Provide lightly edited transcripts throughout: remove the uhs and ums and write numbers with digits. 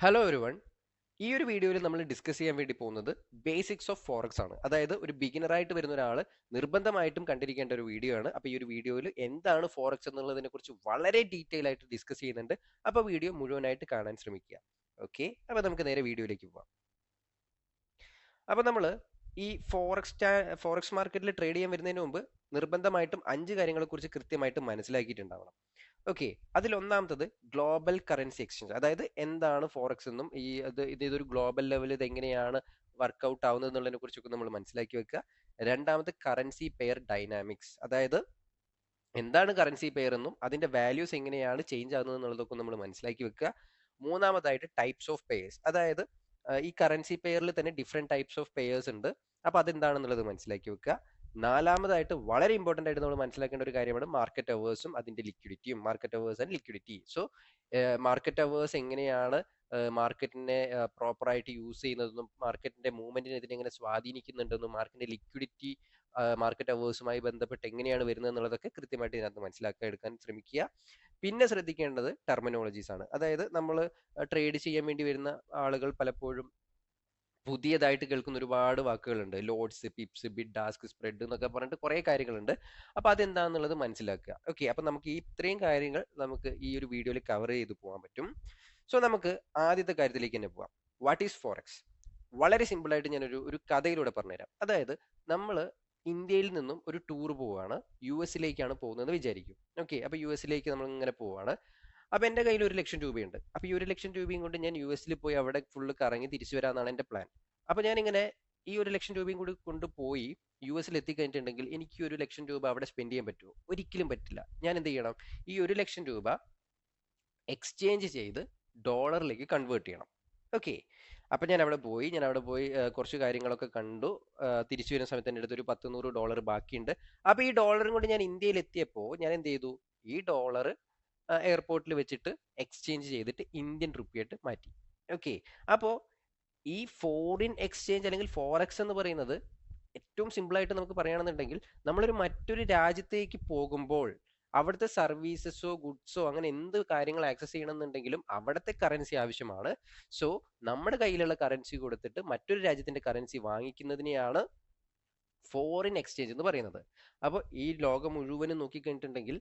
Hello everyone. ഈ ഒരു വീഡിയോയിൽ നമ്മൾ ഡിസ്കസ് ചെയ്യാൻ വേണ്ടി പോകുന്നത് ബേസിക്സ് ഓഫ് ഫോറക്സ് ആണ്. അതായത് ഒരു ബിഗിനറായിട്ട് വരുന്ന ഒരാൾ നിർബന്ധമായിട്ടും കണ്ടിരിക്കേണ്ട ഒരു വീഡിയോ ആണ്. അപ്പോൾ ഈ ഒരു വീഡിയോയിൽ എന്താണ് ഫോറക്സ് എന്നുള്ളതിനെ കുറിച്ച് വളരെ ഡീറ്റെയിൽ ആയിട്ട് ഡിസ്കസ് ചെയ്യുന്നുണ്ട്. അപ്പോൾ വീഡിയോ മുഴുവനായിട്ട് കാണാൻ ശ്രമിക്കുക. ഓക്കെ, അപ്പോൾ നമുക്ക് നേരെ വീഡിയോയിലേക്ക് പോവാം. അപ്പോൾ നമ്മൾ ഈ ഫോറക്സ് മാർക്കറ്റിൽ ട്രേഡ് ചെയ്യാൻ വരുന്നതിന് മുമ്പ് നിർബന്ധമായിട്ടും 5 കാര്യങ്ങളെക്കുറിച്ച് കൃത്യമായിട്ട് മനസ്സിലാക്കിയിട്ടുണ്ടാവണം. ഓക്കെ, അതിലൊന്നാമത്തത് ഗ്ലോബൽ കറൻസി എക്സ്ചേഞ്ച്. അതായത് എന്താണ് ഫോറക്സ് എന്നും ഇതൊരു ഗ്ലോബൽ ലെവലിൽ ഇത് എങ്ങനെയാണ് വർക്ക്ഔട്ട് ആവുന്നത് എന്നുള്ളതിനെ കുറിച്ചൊക്കെ നമ്മൾ മനസ്സിലാക്കി വെക്കുക. രണ്ടാമത് കറൻസി പെയർ ഡൈനാമിക്സ്. അതായത് എന്താണ് കറൻസി പെയർ എന്നും അതിന്റെ വാല്യൂസ് എങ്ങനെയാണ് ചേഞ്ച് ആകുന്നത് എന്നുള്ളതൊക്കെ നമ്മൾ മനസ്സിലാക്കി വെക്കുക. മൂന്നാമതായിട്ട് ടൈപ്സ് ഓഫ് പെയേഴ്സ്. അതായത് ഈ കറൻസി പെയറിൽ തന്നെ ഡിഫറെന്റ് ടൈപ്സ് ഓഫ് പെയേഴ്സ് ഉണ്ട്. അപ്പൊ അതെന്താണെന്നുള്ളത് മനസ്സിലാക്കി വെക്കുക. നാലാമതായിട്ട് വളരെ ഇമ്പോർട്ടന്റ് ആയിട്ട് നമ്മൾ മനസ്സിലാക്കേണ്ട ഒരു കാര്യമാണ് മാർക്കറ്റ് അവേഴ്സും അതിന്റെ ലിക്വിഡിറ്റിയും. Market hours and liquidity. So market hours എങ്ങനെയാണ് മാർക്കറ്റിനെ പ്രോപ്പറായിട്ട് യൂസ് ചെയ്യുന്നതെന്നും മാർക്കറ്റിന്റെ മൂവ്മെന്റിനെ ഇതിനെങ്ങനെ സ്വാധീനിക്കുന്നുണ്ടെന്നും മാർക്കറ്റിന്റെ ലിക്വിഡിറ്റി മാർക്കറ്റ് അവേഴ്സുമായി ബന്ധപ്പെട്ട് എങ്ങനെയാണ് വരുന്നത് എന്നുള്ളതൊക്കെ കൃത്യമായിട്ട് ഇതിനകത്ത് മനസ്സിലാക്കാൻ എടുക്കാൻ ശ്രമിക്കുക. പിന്നെ ശ്രദ്ധിക്കേണ്ടത് ടെർമിനോളജീസ് ആണ്. അതായത് നമ്മൾ ട്രേഡ് ചെയ്യാൻ വേണ്ടി വരുന്ന ആളുകൾ പലപ്പോഴും പുതിയതായിട്ട് കേൾക്കുന്ന ഒരുപാട് വാക്കുകളുണ്ട്. Lots, pips, bid, ask, spread എന്നൊക്കെ പറഞ്ഞിട്ട് കുറെ കാര്യങ്ങളുണ്ട്. അപ്പൊ അതെന്താണെന്നുള്ളത് മനസ്സിലാക്കുക. ഓക്കെ, അപ്പൊ നമുക്ക് ഈ ഇത്രയും കാര്യങ്ങൾ നമുക്ക് ഈ ഒരു വീഡിയോയിൽ കവർ ചെയ്ത് പോകാൻ പറ്റും. സോ നമുക്ക് ആദ്യത്തെ കാര്യത്തിലേക്ക് തന്നെ പോവാം. What is forex? വളരെ സിമ്പിൾ ആയിട്ട് ഞാൻ ഒരു കഥയിലൂടെ പറഞ്ഞുതരാം. അതായത് നമ്മൾ ഇന്ത്യയിൽ നിന്നും ഒരു ടൂർ പോവുകയാണ്, യു എസിലേക്കാണ് പോകുന്നത് വിചാരിക്കും. ഓക്കെ, അപ്പൊ യു എസിലേക്ക് നമ്മൾ ഇങ്ങനെ പോവാണ്. അപ്പൊ എന്റെ കയ്യിൽ 1,00,000 രൂപയുണ്ട്. അപ്പൊ ഈ 1,00,000 രൂപയും കൊണ്ട് ഞാൻ യു എസിൽ പോയി അവിടെ ഫുള്ള് കറങ്ങി തിരിച്ചു വരാന്നാണ് എന്റെ പ്ലാൻ. അപ്പൊ ഞാൻ ഇങ്ങനെ ഈ 1,00,000 രൂപയും കൂടി കൊണ്ടുപോയി യു എസിൽ എത്തിക്കഴിഞ്ഞിട്ടുണ്ടെങ്കിൽ എനിക്ക് ഈ 1,00,000 രൂപ അവിടെ സ്പെൻഡ് ചെയ്യാൻ പറ്റുമോ? ഒരിക്കലും പറ്റില്ല. ഞാൻ എന്ത് ചെയ്യണം? ഈ 1,00,000 രൂപ എക്സ്ചേഞ്ച് ചെയ്ത് ഡോളറിലേക്ക് കൺവേർട്ട് ചെയ്യണം. ഓക്കെ, അപ്പൊ ഞാൻ അവിടെ പോയി കുറച്ച് കാര്യങ്ങളൊക്കെ കണ്ടു. തിരിച്ചു വരുന്ന സമയത്ത് എൻ്റെ അടുത്ത് ഒരു $100 ബാക്കിയുണ്ട്. അപ്പൊ ഈ ഡോളറും കൊണ്ട് ഞാൻ ഇന്ത്യയിൽ എത്തിയപ്പോൾ ഞാൻ എന്ത് ചെയ്തു? ഈ ഡോളർ എയർപോർട്ടിൽ വെച്ചിട്ട് എക്സ്ചേഞ്ച് ചെയ്തിട്ട് ഇന്ത്യൻ റുപ്പിയായിട്ട് മാറ്റി. ഓക്കെ, അപ്പോൾ ഈ ഫോറിൻ എക്സ്ചേഞ്ച് അല്ലെങ്കിൽ ഫോറക്സ് എന്ന് പറയുന്നത് ഏറ്റവും സിമ്പിൾ ആയിട്ട് നമുക്ക് പറയുകയാണെന്നുണ്ടെങ്കിൽ നമ്മളൊരു മറ്റൊരു രാജ്യത്തേക്ക് പോകുമ്പോൾ അവിടുത്തെ സർവീസസോ ഗുഡ്സോ അങ്ങനെ എന്ത് കാര്യങ്ങൾ ആക്സസ് ചെയ്യണമെന്നുണ്ടെങ്കിലും അവിടുത്തെ കറൻസി ആവശ്യമാണ്. സോ നമ്മുടെ കയ്യിലുള്ള കറൻസി കൊടുത്തിട്ട് മറ്റൊരു രാജ്യത്തിന്റെ കറൻസി വാങ്ങിക്കുന്നതിനെയാണ് ഫോറിൻ എക്സ്ചേഞ്ച് എന്ന് പറയുന്നത്. അപ്പോൾ ഈ ലോകം മുഴുവനും നോക്കിക്കഴിഞ്ഞിട്ടുണ്ടെങ്കിൽ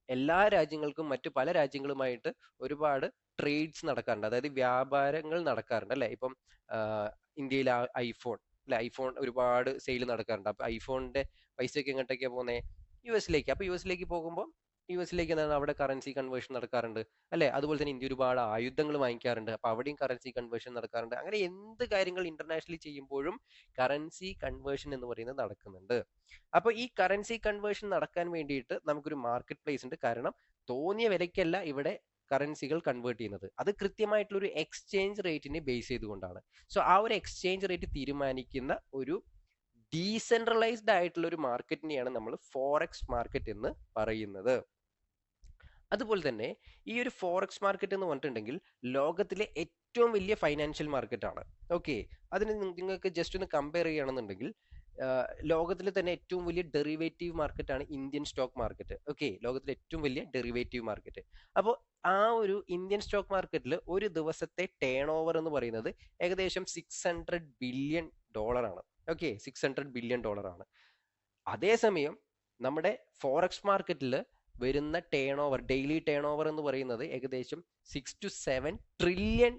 എല്ലാ രാജ്യങ്ങൾക്കും മറ്റു പല രാജ്യങ്ങളുമായിട്ട് ഒരുപാട് ട്രേഡ്സ് നടക്കാറുണ്ട്. അതായത് വ്യാപാരങ്ങൾ നടക്കാറുണ്ട് അല്ലെ. ഇപ്പം ഇന്ത്യയിൽ ഐഫോൺ അല്ലെ, ഐഫോൺ ഒരുപാട് സെയിൽ നടക്കാറുണ്ട്. അപ്പൊ ഐഫോണിന്റെ പൈസയൊക്കെ എങ്ങോട്ടൊക്കെയാ പോകുന്നത്? യു എസിലേക്ക്. അപ്പൊ യു എസിലേക്ക് പോകുമ്പോൾ യു എസിലേക്ക് എന്താണ് അവിടെ കറൻസി കൺവേർഷൻ നടക്കാറുണ്ട് അല്ലെ. അതുപോലെ തന്നെ ഇന്ത്യ ഒരുപാട് ആയുധങ്ങൾ വാങ്ങിക്കാറുണ്ട്. അപ്പൊ അവിടെയും കറൻസി കൺവേർഷൻ നടക്കാറുണ്ട്. അങ്ങനെ എന്ത് കാര്യങ്ങൾ ഇന്റർനാഷണലി ചെയ്യുമ്പോഴും കറൻസി കൺവേർഷൻ എന്ന് പറയുന്നത് നടക്കുന്നുണ്ട്. അപ്പൊ ഈ കറൻസി കൺവേർഷൻ നടക്കാൻ വേണ്ടിയിട്ട് നമുക്കൊരു മാർക്കറ്റ് പ്ലേസ് ഉണ്ട്. കാരണം തോന്നിയ വിലയ്ക്കല്ല ഇവിടെ കറൻസികൾ കൺവേർട്ട് ചെയ്യുന്നത്. അത് കൃത്യമായിട്ടുള്ള ഒരു എക്സ്ചേഞ്ച് റേറ്റിനെ ബേസ് ചെയ്തുകൊണ്ടാണ്. സോ ആ ഒരു എക്സ്ചേഞ്ച് റേറ്റ് തീരുമാനിക്കുന്ന ഒരു ഡീസെൻട്രലൈസ്ഡ് ആയിട്ടുള്ള ഒരു മാർക്കറ്റിനെയാണ് നമ്മൾ ഫോറക്സ് മാർക്കറ്റ് എന്ന് പറയുന്നത്. അതുപോലെ തന്നെ ഈ ഒരു ഫോറക്സ് മാർക്കറ്റ് എന്ന് പറഞ്ഞിട്ടുണ്ടെങ്കിൽ ലോകത്തിലെ ഏറ്റവും വലിയ ഫൈനാൻഷ്യൽ മാർക്കറ്റ് ആണ്. ഓക്കെ, അതിന് നിങ്ങൾക്ക് ജസ്റ്റ് ഒന്ന് കമ്പയർ ചെയ്യുകയാണെന്നുണ്ടെങ്കിൽ ലോകത്തിൽ തന്നെ ഏറ്റവും വലിയ ഡെറിവേറ്റീവ് മാർക്കറ്റ് ആണ് ഇന്ത്യൻ സ്റ്റോക്ക് മാർക്കറ്റ്. ഓക്കെ, ലോകത്തിലെ ഏറ്റവും വലിയ ഡെറിവേറ്റീവ് മാർക്കറ്റ്. അപ്പോൾ ആ ഒരു ഇന്ത്യൻ സ്റ്റോക്ക് മാർക്കറ്റിൽ ഒരു ദിവസത്തെ ടേൺ ഓവർ എന്ന് പറയുന്നത് ഏകദേശം $600 ബില്യൺ ആണ്. ഓക്കെ, $600 ബില്യൺ ആണ്. അതേസമയം നമ്മുടെ ഫോറക്സ് മാർക്കറ്റിൽ വരുന്ന turn over, daily turn over എന്ന് പറയുന്നത് ഏകദേശം $6 to $7 ട്രില്യൺ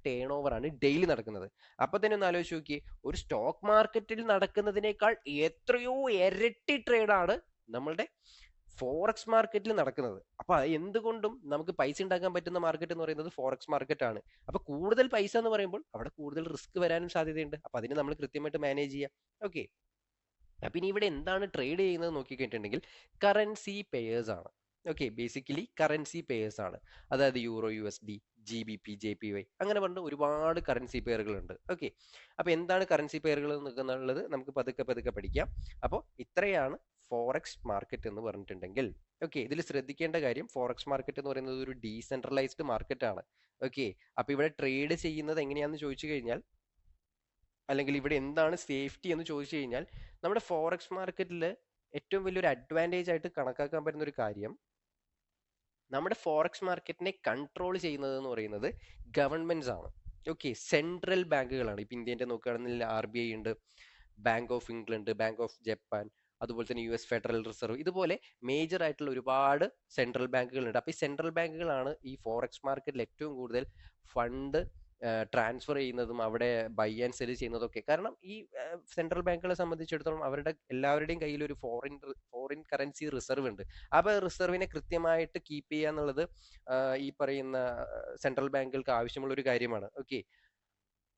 ടേൺ ഓവർ ആണ് ഡെയിലി നടക്കുന്നത്. അപ്പൊ തന്നെ ഒന്ന് ആലോചിച്ച് നോക്കി, ഒരു സ്റ്റോക്ക് മാർക്കറ്റിൽ നടക്കുന്നതിനേക്കാൾ എത്രയോ ഇരട്ടി ട്രേഡാണ് നമ്മളുടെ ഫോറക്സ് മാർക്കറ്റിൽ നടക്കുന്നത്. അപ്പൊ എന്തുകൊണ്ടും നമുക്ക് പൈസ ഉണ്ടാക്കാൻ പറ്റുന്ന മാർക്കറ്റ് എന്ന് പറയുന്നത് ഫോറക്സ് മാർക്കറ്റ് ആണ്. അപ്പൊ കൂടുതൽ പൈസ എന്ന് പറയുമ്പോൾ അവിടെ കൂടുതൽ റിസ്ക് വരാനും സാധ്യതയുണ്ട്. അപ്പൊ അതിന് നമ്മൾ കൃത്യമായിട്ട് മാനേജ് ചെയ്യാം. ഓക്കെ, അപ്പൊ ഇനി ഇവിടെ എന്താണ് ട്രേഡ് ചെയ്യുന്നത് നോക്കിക്കഴിഞ്ഞിട്ടുണ്ടെങ്കിൽ കറൻസി പെയേഴ്സ് ആണ്. ഓക്കെ, ബേസിക്കലി കറൻസി പെയേഴ്സ് ആണ്. അതായത് യൂറോ, USD, GBP, JPY അങ്ങനെ പറഞ്ഞ ഒരുപാട് കറൻസി പെയറുകളുണ്ട്. ഓക്കെ, അപ്പൊ എന്താണ് കറൻസി പെയറുകൾ എന്നുള്ളത് നമുക്ക് പതുക്കെ പതുക്കെ പഠിക്കാം. അപ്പോൾ ഇത്രയാണ് ഫോറക്സ് മാർക്കറ്റ് എന്ന് പറഞ്ഞിട്ടുണ്ടെങ്കിൽ. ഓക്കെ, ഇതിൽ ശ്രദ്ധിക്കേണ്ട കാര്യം ഫോറക്സ് മാർക്കറ്റ് എന്ന് പറയുന്നത് ഒരു ഡീസെൻട്രലൈസ്ഡ് മാർക്കറ്റ് ആണ്. ഓക്കെ, അപ്പൊ ഇവിടെ ട്രേഡ് ചെയ്യുന്നത് എങ്ങനെയാണെന്ന് ചോദിച്ചു കഴിഞ്ഞാൽ, അല്ലെങ്കിൽ ഇവിടെ എന്താണ് സേഫ്റ്റി എന്ന് ചോദിച്ചു കഴിഞ്ഞാൽ, നമ്മുടെ ഫോറക്സ് മാർക്കറ്റിൽ ഏറ്റവും വലിയൊരു അഡ്വാൻറ്റേജ് ആയിട്ട് കണക്കാക്കാൻ പറ്റുന്ന ഒരു കാര്യം നമ്മുടെ ഫോറക്സ് മാർക്കറ്റിനെ കൺട്രോൾ ചെയ്യുന്നത് എന്ന് പറയുന്നത് ഗവൺമെന്റ്സ് ആണ്. ഓക്കെ, സെൻട്രൽ ബാങ്കുകളാണ്. ഇപ്പൊ ഇന്ത്യന്റെ നോക്കുകയാണെന്നുണ്ടെങ്കിൽ RBI ഉണ്ട്, bank of England, bank of Japan, അതുപോലെ തന്നെ US ഫെഡറൽ റിസർവ്, ഇതുപോലെ മേജർ ആയിട്ടുള്ള ഒരുപാട് സെൻട്രൽ ബാങ്കുകളുണ്ട്. അപ്പൊ ഈ സെൻട്രൽ ബാങ്കുകളാണ് ഈ ഫോറക്സ് മാർക്കറ്റിൽ ഏറ്റവും കൂടുതൽ ഫണ്ട് ട്രാൻസ്ഫർ ചെയ്യുന്നതും അവിടെ ബൈ ആൻഡ് സെൽ ചെയ്യുന്നതൊക്കെ. കാരണം ഈ സെൻട്രൽ ബാങ്കുകളെ സംബന്ധിച്ചിടത്തോളം അവരുടെ എല്ലാവരുടെയും കയ്യിൽ ഒരു ഫോറിൻ കറൻസി റിസർവ് ഉണ്ട്. അപ്പൊ റിസർവിനെ കൃത്യമായിട്ട് കീപ്പ് ചെയ്യുക എന്നുള്ളത് ഈ പറയുന്ന സെൻട്രൽ ബാങ്കുകൾക്ക് ആവശ്യമുള്ള ഒരു കാര്യമാണ്. ഓക്കെ,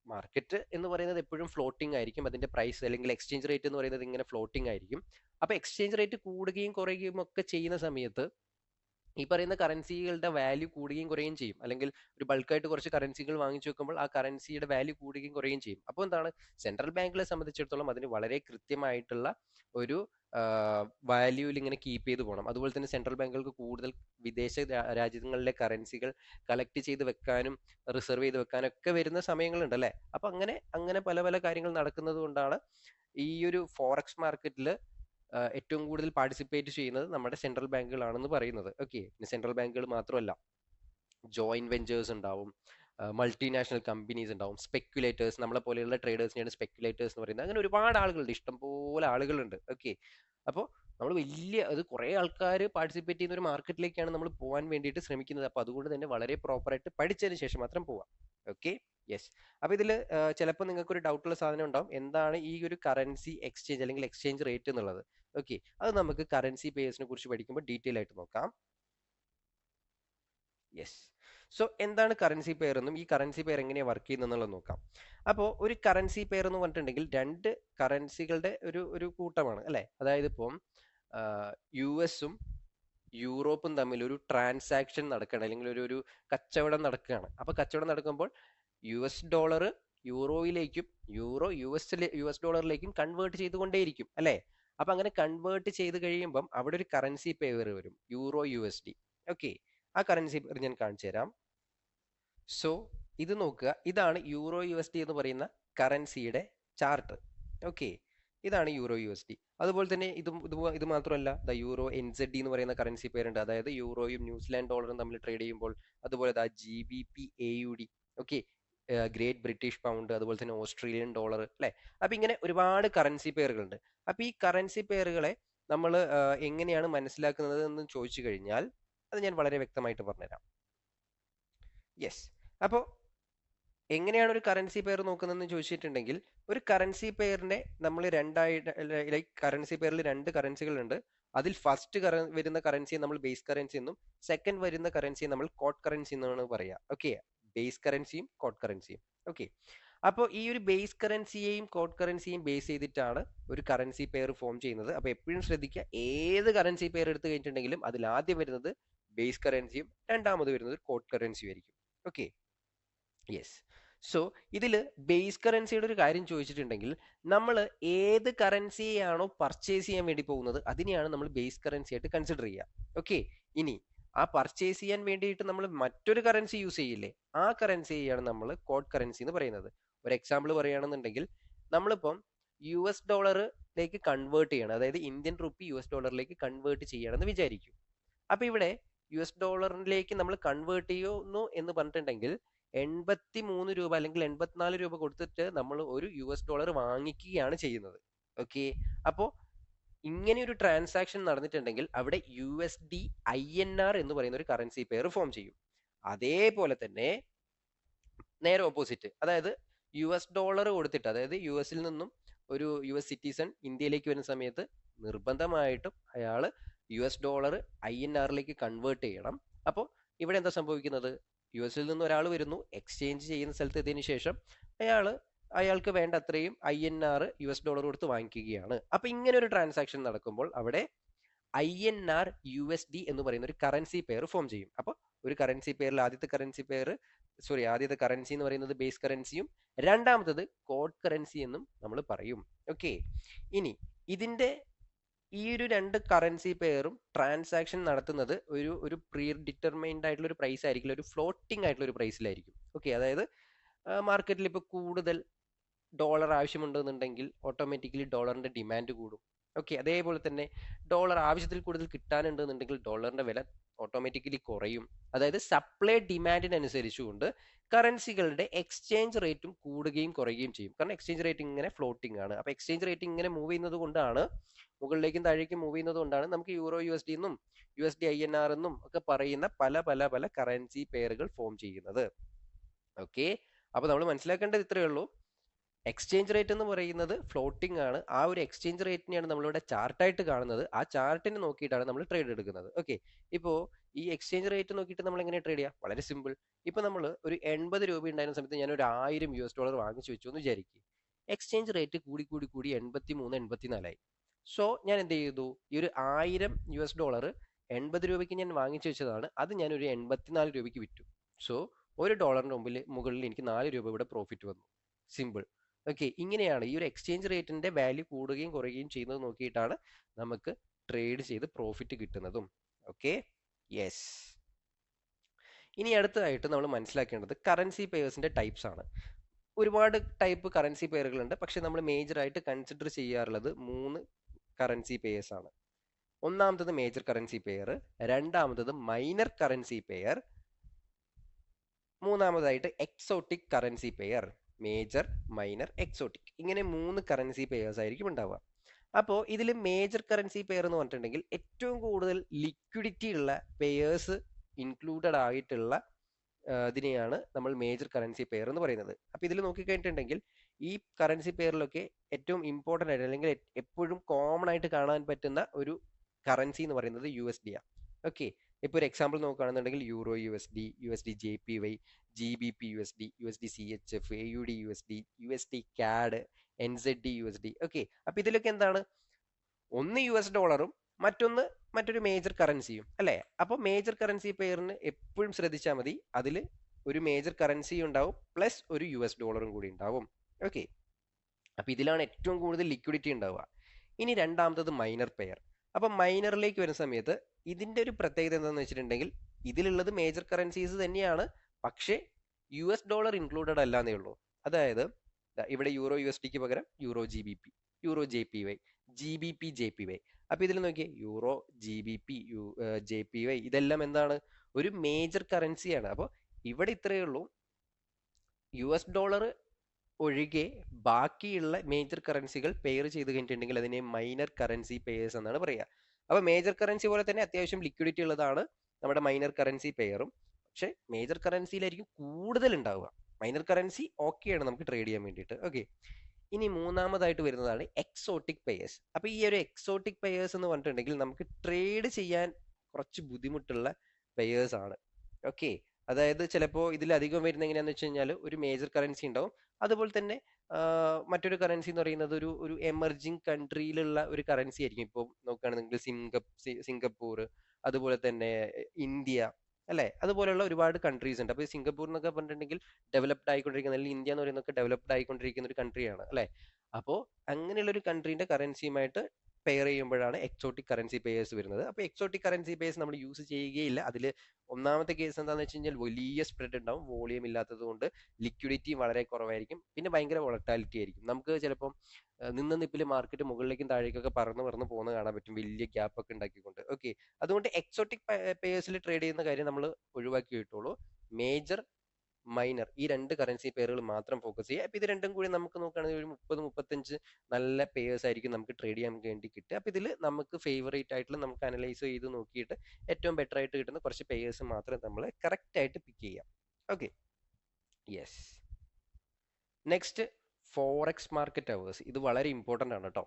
മാർക്കറ്റ് എന്ന് പറയുന്നത് എപ്പോഴും ഫ്ലോട്ടിംഗ് ആയിരിക്കും. അതിന്റെ പ്രൈസ് അല്ലെങ്കിൽ എക്സ്ചേഞ്ച് റേറ്റ് എന്ന് പറയുന്നത് ഇങ്ങനെ ഫ്ലോട്ടിംഗ് ആയിരിക്കും. അപ്പൊ എക്സ്ചേഞ്ച് റേറ്റ് കൂടുകയും കുറയുകയും ഒക്കെ ചെയ്യുന്ന സമയത്ത് ഈ പറയുന്ന കറൻസികളുടെ വാല്യൂ കൂടുകയും കുറയുകയും ചെയ്യും. അല്ലെങ്കിൽ ഒരു ബൾക്കായിട്ട് കുറച്ച് കറൻസികൾ വാങ്ങിച്ചു വെക്കുമ്പോൾ ആ കറൻസിയുടെ വാല്യൂ കൂടുകയും കുറയുകയും ചെയ്യും. അപ്പോൾ എന്താണ്, സെൻട്രൽ ബാങ്കുകളെ സംബന്ധിച്ചിടത്തോളം അതിന് വളരെ കൃത്യമായിട്ടുള്ള ഒരു വാല്യൂവിൽ ഇങ്ങനെ കീപ്പ് ചെയ്ത് പോകണം. അതുപോലെ തന്നെ സെൻട്രൽ ബാങ്കുകൾക്ക് കൂടുതൽ വിദേശ രാജ്യങ്ങളിലെ കറൻസികൾ കളക്ട് ചെയ്ത് വെക്കാനും റിസർവ് ചെയ്ത് വെക്കാനും ഒക്കെ വരുന്ന സമയങ്ങളുണ്ട് അല്ലേ. അപ്പൊ അങ്ങനെ അങ്ങനെ പല പല കാര്യങ്ങൾ നടക്കുന്നത് കൊണ്ടാണ് ഈ ഒരു ഫോറക്സ് മാർക്കറ്റിൽ ഏറ്റവും കൂടുതൽ പാർട്ടിസിപ്പേറ്റ് ചെയ്യുന്നത് നമ്മുടെ സെൻട്രൽ ബാങ്കുകളാണെന്ന് പറയുന്നത്. ഓക്കെ, പിന്നെ സെൻട്രൽ ബാങ്കുകൾ മാത്രമല്ല, ജോയിന്റ് വെഞ്ചേഴ്സ് ഉണ്ടാവും, മൾട്ടിനാഷണൽ കമ്പനീസ് ഉണ്ടാവും, സ്പെക്യുലേറ്റേഴ്സ്, നമ്മളെ പോലെയുള്ള ട്രേഡേഴ്സിനെയാണ് സ്പെക്യുലേറ്റേഴ്സ് എന്ന് പറയുന്നത്. അങ്ങനെ ഒരുപാട് ആളുകളുണ്ട്, ഇഷ്ടംപോലെ ആളുകളുണ്ട്. ഓക്കെ, അപ്പോൾ നമ്മൾ അത് കുറേ ആൾക്കാർ പാർട്ടിസിപ്പേറ്റ് ചെയ്യുന്ന ഒരു മാർക്കറ്റിലേക്കാണ് നമ്മൾ പോകാൻ വേണ്ടിയിട്ട് ശ്രമിക്കുന്നത്. അപ്പോൾ അതുകൊണ്ട് തന്നെ വളരെ പ്രോപ്പറായിട്ട് പഠിച്ചതിന് ശേഷം മാത്രം പോവാം. Okay, yes. അപ്പോൾ ഇതിൽ ചിലപ്പോൾ നിങ്ങൾക്ക് ഒരു ഡൗട്ടുള്ള സാധനം ഉണ്ടാവും, എന്താണ് ഈ ഒരു കറൻസി എക്സ്ചേഞ്ച് അല്ലെങ്കിൽ എക്സ്ചേഞ്ച് റേറ്റ് എന്നുള്ളത്. ഓക്കെ, അത് നമുക്ക് കറൻസി പെയർസിനെ കുറിച്ച് പഠിക്കുമ്പോൾ ഡീറ്റെയിൽ ആയിട്ട് നോക്കാം. യെസ്. സോ എന്താണ് കറൻസി പെയർ എന്നും ഈ കറൻസി പെയർ എങ്ങനെയാണ് വർക്ക് ചെയ്യുന്നത് നോക്കാം. അപ്പോൾ ഒരു കറൻസി പെയർ എന്ന് പറഞ്ഞിട്ടുണ്ടെങ്കിൽ രണ്ട് കറൻസികളുടെ ഒരു കൂട്ടമാണ് അല്ലേ. അതായത് ഇപ്പം US-ഉം യൂറോപ്പും തമ്മിൽ ഒരു ട്രാൻസാക്ഷൻ നടക്കുകയാണ്, അല്ലെങ്കിൽ ഒരു കച്ചവടം നടക്കുകയാണ്. അപ്പൊ കച്ചവടം നടക്കുമ്പോൾ US ഡോളർ യൂറോയിലേക്കും യൂറോ US ഡോളറിലേക്കും കൺവേർട്ട് ചെയ്തുകൊണ്ടേയിരിക്കും അല്ലേ. അപ്പൊ അങ്ങനെ കൺവേർട്ട് ചെയ്ത് കഴിയുമ്പം അവിടെ ഒരു കറൻസി പെയർ വരും, യൂറോ USD. ഓക്കെ, ആ കറൻസി പെയർ ഞാൻ കാണിച്ചു തരാം. സോ ഇത് നോക്കുക, ഇതാണ് യൂറോ USD എന്ന് പറയുന്ന കറൻസിയുടെ ചാർട്ട്. ഓക്കെ, ഇതാണ് യൂറോ USD. അതുപോലെ തന്നെ ഇത് മാത്രമല്ല, ദ യൂറോ NZD എന്ന് പറയുന്ന കറൻസി പേരുണ്ട്. അതായത് യൂറോയും ന്യൂസിലാൻഡ് ഡോളറും തമ്മിൽ ട്രേഡ് ചെയ്യുമ്പോൾ. അതുപോലെ GBP AUD, okay, great British pound, അതുപോലെ തന്നെ ഓസ്ട്രേലിയൻ ഡോളർ അല്ലെ. അപ്പൊ ഇങ്ങനെ ഒരുപാട് കറൻസി പെയറുകളുണ്ട്. അപ്പൊ ഈ കറൻസി പെയറുകളെ നമ്മൾ എങ്ങനെയാണ് മനസ്സിലാക്കുന്നത് എന്ന് ചോദിച്ചു കഴിഞ്ഞാൽ അത് ഞാൻ വളരെ വ്യക്തമായിട്ട് പറഞ്ഞുതരാം. യെസ്. അപ്പോൾ എങ്ങനെയാണ് ഒരു കറൻസി പെയർ നോക്കുന്നതെന്ന് ചോദിച്ചിട്ടുണ്ടെങ്കിൽ, ഒരു കറൻസി പെയറിനെ നമ്മൾ ലൈക്ക് കറൻസി പെയറിൽ രണ്ട് കറൻസികളുണ്ട്. അതിൽ ഫസ്റ്റ് വരുന്ന കറൻസിയെ നമ്മൾ ബേസ് കറൻസി എന്നും സെക്കൻഡ് വരുന്ന കറൻസിയെ നമ്മൾ കോട്ട് കറൻസി എന്നാണ് പറയുക. ഓക്കെ, ബേസ് കറൻസിയും കോട്ട് കറൻസിയും. ഓക്കെ, അപ്പോൾ ഈ ഒരു ബേസ് കറൻസിയെയും കോട്ട് കറൻസിയെയും ബേസ് ചെയ്തിട്ടാണ് ഒരു കറൻസി പെയർ ഫോം ചെയ്യുന്നത്. അപ്പോൾ എപ്പോഴും ശ്രദ്ധിക്കുക, ഏത് കറൻസി പെയർ എടുത്തു കഴിഞ്ഞിട്ടുണ്ടെങ്കിലും അതിൽ ആദ്യം വരുന്നത് ബേസ് കറൻസിയും രണ്ടാമത് വരുന്നത് കോട്ട് കറൻസിയും ആയിരിക്കും. Okay, yes. സോ ഇതിൽ ബേസ് കറൻസിയുടെ ഒരു കാര്യം ചോദിച്ചിട്ടുണ്ടെങ്കിൽ, നമ്മൾ ഏത് കറൻസിയാണോ പർച്ചേസ് ചെയ്യാൻ വേണ്ടി പോകുന്നത് അതിനെയാണ് നമ്മൾ ബേസ് കറൻസി ആയിട്ട് കൺസിഡർ ചെയ്യുക. ഓക്കെ, ഇനി ആ പർച്ചേസ് ചെയ്യാൻ വേണ്ടിയിട്ട് നമ്മൾ മറ്റൊരു കറൻസി യൂസ് ചെയ്യില്ലേ, ആ കറൻസിയാണ് നമ്മൾ കോട്ട് കറൻസി എന്ന് പറയുന്നത്. ഒരു എക്സാമ്പിൾ പറയുകയാണെന്നുണ്ടെങ്കിൽ, നമ്മളിപ്പം US ഡോളറിലേക്ക് കൺവേർട്ട് ചെയ്യണം, അതായത് ഇന്ത്യൻ റുപ്പി US ഡോളറിലേക്ക് കൺവേർട്ട് ചെയ്യണമെന്ന് വിചാരിക്കും. അപ്പൊ ഇവിടെ US ഡോളറിലേക്ക് നമ്മൾ കൺവേർട്ട് ചെയ്യുന്നു എന്ന് പറഞ്ഞിട്ടുണ്ടെങ്കിൽ 83 രൂപ അല്ലെങ്കിൽ 84 രൂപ കൊടുത്തിട്ട് നമ്മൾ ഒരു US ഡോളർ വാങ്ങിക്കുകയാണ് ചെയ്യുന്നത്. ഓക്കെ, അപ്പോൾ ഇങ്ങനെ ഒരു ട്രാൻസാക്ഷൻ നടന്നിട്ടുണ്ടെങ്കിൽ അവിടെ USD INR എന്ന് പറയുന്ന ഒരു കറൻസി പെയർ ഫോം ചെയ്യും. അതേപോലെ തന്നെ നേരെ ഓപ്പോസിറ്റ്, അതായത് US ഡോളർ കൊടുത്തിട്ട്, അതായത് US-ൽ നിന്നും ഒരു US സിറ്റിസൺ ഇന്ത്യയിലേക്ക് വരുന്ന സമയത്ത് നിർബന്ധമായിട്ടും അയാൾ US ഡോളർ INR-ലേക്ക് കൺവേർട്ട് ചെയ്യണം. അപ്പോൾ ഇവിടെ എന്താ സംഭവിക്കുന്നത്, US-ൽ നിന്ന് ഒരാൾ വരുന്നു, എക്സ്ചേഞ്ച് ചെയ്യുന്ന സ്ഥലത്ത് എത്തിയതിനു ശേഷം അയാൾക്ക് വേണ്ട അത്രയും INR US ഡോളർ കൊടുത്ത് വാങ്ങിക്കുകയാണ്. അപ്പൊ ഇങ്ങനെ ഒരു ട്രാൻസാക്ഷൻ നടക്കുമ്പോൾ അവിടെ INR USD എന്ന് പറയുന്ന ഒരു കറൻസി പെയർ ഫോം ചെയ്യും. അപ്പോൾ ഒരു കറൻസി പെയറിൽ ആദ്യത്തെ കറൻസി എന്ന് പറയുന്നത് ബേസ് കറൻസിയും രണ്ടാമത്തത് കോഡ് കറൻസി എന്നും നമ്മൾ പറയും. ഓക്കെ, ഇനി ഇതിന്റെ ഈ ഒരു രണ്ട് കറൻസി പെയറും ട്രാൻസാക്ഷൻ നടത്തുന്നത് ഒരു പ്രീ ഡിറ്റർമൈൻഡ് ആയിട്ടുള്ള ഒരു പ്രൈസ് ആയിരിക്കില്ല, ഒരു ഫ്ലോട്ടിംഗ് ആയിട്ടുള്ള ഒരു പ്രൈസിലായിരിക്കും. ഓക്കെ, അതായത് മാർക്കറ്റിൽ ഇപ്പോൾ കൂടുതൽ ഡോളർ ആവശ്യമുണ്ടെന്നുണ്ടെങ്കിൽ ഓട്ടോമാറ്റിക്കലി ഡോളറിന്റെ ഡിമാൻഡ് കൂടും. ഓക്കെ, അതേപോലെ തന്നെ ഡോളർ ആവശ്യത്തിൽ കൂടുതൽ കിട്ടാനുണ്ടെന്നുണ്ടെങ്കിൽ ഡോളറിന്റെ വില ഓട്ടോമാറ്റിക്കലി കുറയും. അതായത് സപ്ലൈ ഡിമാൻഡിനനുസരിച്ചുകൊണ്ട് കറൻസികളുടെ എക്സ്ചേഞ്ച് റേറ്റും കൂടുകയും കുറയുകയും ചെയ്യും. കാരണം എക്സ്ചേഞ്ച് റേറ്റ് ഇങ്ങനെ ഫ്ലോട്ടിംഗ് ആണ്. അപ്പൊ എക്സ്ചേഞ്ച് റേറ്റ് ഇങ്ങനെ മൂവ് ചെയ്യുന്നത് കൊണ്ടാണ്, മുകളിലേക്കും താഴേക്കും മൂവ് ചെയ്യുന്നത് കൊണ്ടാണ് നമുക്ക് യൂറോ USD എന്നും USD INR എന്നും ഒക്കെ പറയുന്ന പല പല പല കറൻസി പെയറുകൾ ഫോം ചെയ്യുന്നത്. ഓക്കെ, അപ്പൊ നമ്മൾ മനസ്സിലാക്കേണ്ടത് ഇത്രയേ ഉള്ളൂ. എക്സ്ചേഞ്ച് റേറ്റ് എന്ന് പറയുന്നത് ഫ്ലോട്ടിംഗ് ആണ്. ആ ഒരു എക്സ്ചേഞ്ച് റേറ്റിനെയാണ് നമ്മളിവിടെ ചാർട്ടായിട്ട് കാണുന്നത്. ആ ചാർട്ടിനെ നോക്കിയിട്ടാണ് നമ്മൾ ട്രേഡ് എടുക്കുന്നത്. ഓക്കെ, ഇപ്പോൾ ഈ എക്സ്ചേഞ്ച് റേറ്റ് നോക്കിയിട്ട് നമ്മൾ എങ്ങനെ ട്രേഡ് ചെയ്യാം? വളരെ സിമ്പിൾ. ഇപ്പൊ നമ്മൾ ഒരു 80 രൂപ ഉണ്ടായിരുന്ന സമയത്ത് ഞാൻ ഒരു $1000 വാങ്ങിച്ചു വെച്ചു എന്ന് വിചാരിക്കും. എക്സ്ചേഞ്ച് റേറ്റ് കൂടി കൂടി കൂടി 83 84 സോ ഞാൻ എന്ത് ചെയ്തു? ഈ ഒരു $1000 80 രൂപയ്ക്ക് ഞാൻ വാങ്ങിച്ചു വെച്ചതാണ്. അത് ഞാൻ ഒരു 84 രൂപയ്ക്ക് വിറ്റു. സോ $1 മുകളിൽ എനിക്ക് 4 രൂപ ഇവിടെ പ്രോഫിറ്റ് വന്നു. സിമ്പിൾ. ഓക്കെ, ഇങ്ങനെയാണ് ഈ ഒരു എക്സ്ചേഞ്ച് റേറ്റിന്റെ വാല്യൂ കൂടുകയും കുറയുകയും ചെയ്യുന്നത് നോക്കിയിട്ടാണ് നമുക്ക് ട്രേഡ് ചെയ്ത് പ്രോഫിറ്റ് കിട്ടുന്നതും. Okay, yes. ഇനി അടുത്തതായിട്ട് നമ്മൾ മനസ്സിലാക്കേണ്ടത് കറൻസി പെയർസിന്റെ ടൈപ്സ് ആണ്. ഒരുപാട് ടൈപ്പ് കറൻസി പെയറുകളുണ്ട്. പക്ഷെ നമ്മൾ മേജർ ആയിട്ട് കൺസിഡർ ചെയ്യാറുള്ളത് 3 കറൻസി പെയർസ് ആണ്. ഒന്നാമത്തത് മേജർ കറൻസി പെയർ, രണ്ടാമത്തത് മൈനർ കറൻസി പെയർ, മൂന്നാമതായിട്ട് exotic currency pair. Major, minor, exotic, ഇങ്ങനെ 3 കറൻസി പെയർസ് ആയിരിക്കും ഉണ്ടാവുക. അപ്പോൾ ഇതിൽ മേജർ കറൻസി പെയർ എന്ന് പറഞ്ഞിട്ടുണ്ടെങ്കിൽ ഏറ്റവും കൂടുതൽ ലിക്വിഡിറ്റി ഉള്ള പെയേഴ്സ് ഇൻക്ലൂഡഡ് ആയിട്ടുള്ള ഇതിനെയാണ് നമ്മൾ മേജർ കറൻസി പെയർ എന്ന് പറയുന്നത്. അപ്പോൾ ഇതിൽ നോക്കിക്കഴിഞ്ഞിട്ടുണ്ടെങ്കിൽ ഈ കറൻസി പെയറിലൊക്കെ ഏറ്റവും ഇമ്പോർട്ടൻ്റ് ആയിട്ട് അല്ലെങ്കിൽ എപ്പോഴും കോമൺ ആയിട്ട് കാണാൻ പറ്റുന്ന ഒരു കറൻസി എന്ന് പറയുന്നത് USD ആണ്. ഓക്കെ, ഇപ്പോൾ ഒരു എക്സാമ്പിൾ നോക്കുകയാണെന്നുണ്ടെങ്കിൽ euro USD, USD JPY, GBP USD, USD CHF, AUD USD, USD CAD, NZD USD. Okay, അപ്പൊ ഇതിലൊക്കെ എന്താണ്? ഒന്ന് $, മറ്റൊരു മേജർ കറൻസിയും അല്ലേ? അപ്പോൾ മേജർ കറൻസി പെയറിന് എപ്പോഴും ശ്രദ്ധിച്ചാൽ മതി, അതിൽ ഒരു മേജർ കറൻസി ഉണ്ടാവും പ്ലസ് ഒരു $, കൂടി ഉണ്ടാവും. ഓക്കെ, അപ്പൊ ഇതിലാണ് ഏറ്റവും കൂടുതൽ ലിക്വിഡിറ്റി ഉണ്ടാവുക. ഇനി രണ്ടാമത്തത് മൈനർ പെയർ. അപ്പൊ മൈനറിലേക്ക് വരുന്ന സമയത്ത് ഇതിന്റെ ഒരു പ്രത്യേകത എന്താണെന്ന് വെച്ചിട്ടുണ്ടെങ്കിൽ ഇതിലുള്ളത് മേജർ കറൻസീസ് തന്നെയാണ്, പക്ഷേ $, ഇൻക്ലൂഡഡ് അല്ലാന്നേ ഉള്ളൂ. അതായത് ഇവിടെ യൂറോ USDക്ക് പകരം euro GBP, euro JPY, GBP JPY. അപ്പൊ ഇതിൽ നോക്കിയേ, യൂറോ GBP JPY ഇതെല്ലാം എന്താണ്? ഒരു മേജർ കറൻസിയാണ്. അപ്പോൾ ഇവിടെ ഇത്രയേ ഉള്ളൂ, $, ഒഴികെ ബാക്കിയുള്ള മേജർ കറൻസികൾ പെയർ ചെയ്ത് കഴിഞ്ഞിട്ടുണ്ടെങ്കിൽ അതിനെ മൈനർ കറൻസി പെയേഴ്സ് എന്നാണ് പറയുക. അപ്പൊ മേജർ കറൻസി പോലെ തന്നെ അത്യാവശ്യം ലിക്വിഡിറ്റി ഉള്ളതാണ് നമ്മുടെ മൈനർ കറൻസി പെയറും. പക്ഷെ മേജർ കറൻസിയിലായിരിക്കും കൂടുതൽ ഉണ്ടാവുക. മൈനർ കറൻസി ഓക്കെയാണ് നമുക്ക് ട്രേഡ് ചെയ്യാൻ വേണ്ടിയിട്ട്. ഓക്കെ, ഇനി മൂന്നാമതായിട്ട് വരുന്നതാണ് എക്സോട്ടിക് പെയേഴ്സ്. അപ്പൊ ഈ ഒരു എക്സോട്ടിക് പെയേഴ്സ് എന്ന് പറഞ്ഞിട്ടുണ്ടെങ്കിൽ നമുക്ക് ട്രേഡ് ചെയ്യാൻ കുറച്ച് ബുദ്ധിമുട്ടുള്ള പെയേഴ്സ് ആണ്. ഓക്കെ, അതായത് ചിലപ്പോൾ ഇതിലധികം വരുന്ന എങ്ങനെയാന്ന് വെച്ച് കഴിഞ്ഞാൽ ഒരു മേജർ കറൻസി ഉണ്ടാവും, അതുപോലെ തന്നെ മറ്റൊരു കറൻസി എന്ന് പറയുന്നത് ഒരു എമർജിങ് കൺട്രിയിലുള്ള ഒരു കറൻസി ആയിരിക്കും. ഇപ്പോൾ നോക്കുകയാണെങ്കിൽ സിംഗപ്പൂർ, അതുപോലെ തന്നെ ഇന്ത്യ അല്ലെ, അതുപോലെയുള്ള ഒരുപാട് കൺട്രീസ് ഉണ്ട്. അപ്പോൾ സിംഗപ്പൂർ എന്നൊക്കെ പറഞ്ഞിട്ടുണ്ടെങ്കിൽ ഡെവലപ്ഡ് ആയിക്കൊണ്ടിരിക്കുന്ന, അല്ലെങ്കിൽ ഇന്ത്യ എന്ന് പറയുന്നതൊക്കെ ഡെവലപ്ഡ് ആയിക്കൊണ്ടിരിക്കുന്ന ഒരു കൺട്രിയാണ് അല്ലെ. അപ്പോൾ അങ്ങനെയുള്ള ഒരു കൺട്രീന്റെ കറൻസിയുമായിട്ട് പെയർ ചെയ്യുമ്പോഴാണ് എക്സോട്ടിക് കറൻസി പെയേഴ്സ് വരുന്നത്. അപ്പോൾ എക്സോട്ടിക് കറൻസി പെയേഴ്സ് നമ്മൾ യൂസ് ചെയ്യുകയില്ല. അതിൽ ഒന്നാമത്തെ കേസ് എന്താണെന്ന് വെച്ച് കഴിഞ്ഞാൽ വലിയ സ്പ്രെഡ് ഉണ്ടാവും, വോളിയം ഇല്ലാത്തത് കൊണ്ട് ലിക്വിഡിറ്റി വളരെ കുറവായിരിക്കും, പിന്നെ ഭയങ്കര വോളറ്റാലിറ്റി ആയിരിക്കും. നമുക്ക് ചിലപ്പം നിന്ന നിപ്പിൽ മാർക്കറ്റ് മുകളിലേക്കും താഴേക്കൊക്കെ പറന്ന് പോകുന്ന കാണാൻ പറ്റും, വലിയ ഗ്യാപ്പ് ഒക്കെ ഉണ്ടാക്കിക്കൊണ്ട്. ഓക്കെ, അതുകൊണ്ട് എക്സോട്ടിക് പെയേഴ്സിൽ ട്രേഡ് ചെയ്യുന്ന കാര്യം നമ്മൾ ഒഴിവാക്കി കിട്ടുള്ളൂ. മേജർ, മൈനർ ഈ 2 കറൻസി പെയറുകൾ മാത്രം ഫോക്കസ് ചെയ്യുക. അപ്പൊ ഇത് രണ്ടും കൂടി നമുക്ക് നോക്കുകയാണെങ്കിൽ ഒരു 30-35 നല്ല പെയേഴ്സ് ആയിരിക്കും നമുക്ക് ട്രേഡ് ചെയ്യാൻ വേണ്ടി കിട്ടുക. അപ്പൊ ഇതിൽ നമുക്ക് ഫേവറേറ്റ് ആയിട്ടുള്ള, നമുക്ക് അനലൈസ് ചെയ്ത് നോക്കിയിട്ട് ഏറ്റവും ബെറ്റർ ആയിട്ട് കിട്ടുന്ന കുറച്ച് പെയേഴ്സ് മാത്രം നമ്മൾ കറക്റ്റ് ആയിട്ട് പിക്ക് ചെയ്യാം. Okay, yes. Next forex market hours. ഇത് വളരെ ഇമ്പോർട്ടൻ്റ് ആണ് കേട്ടോ.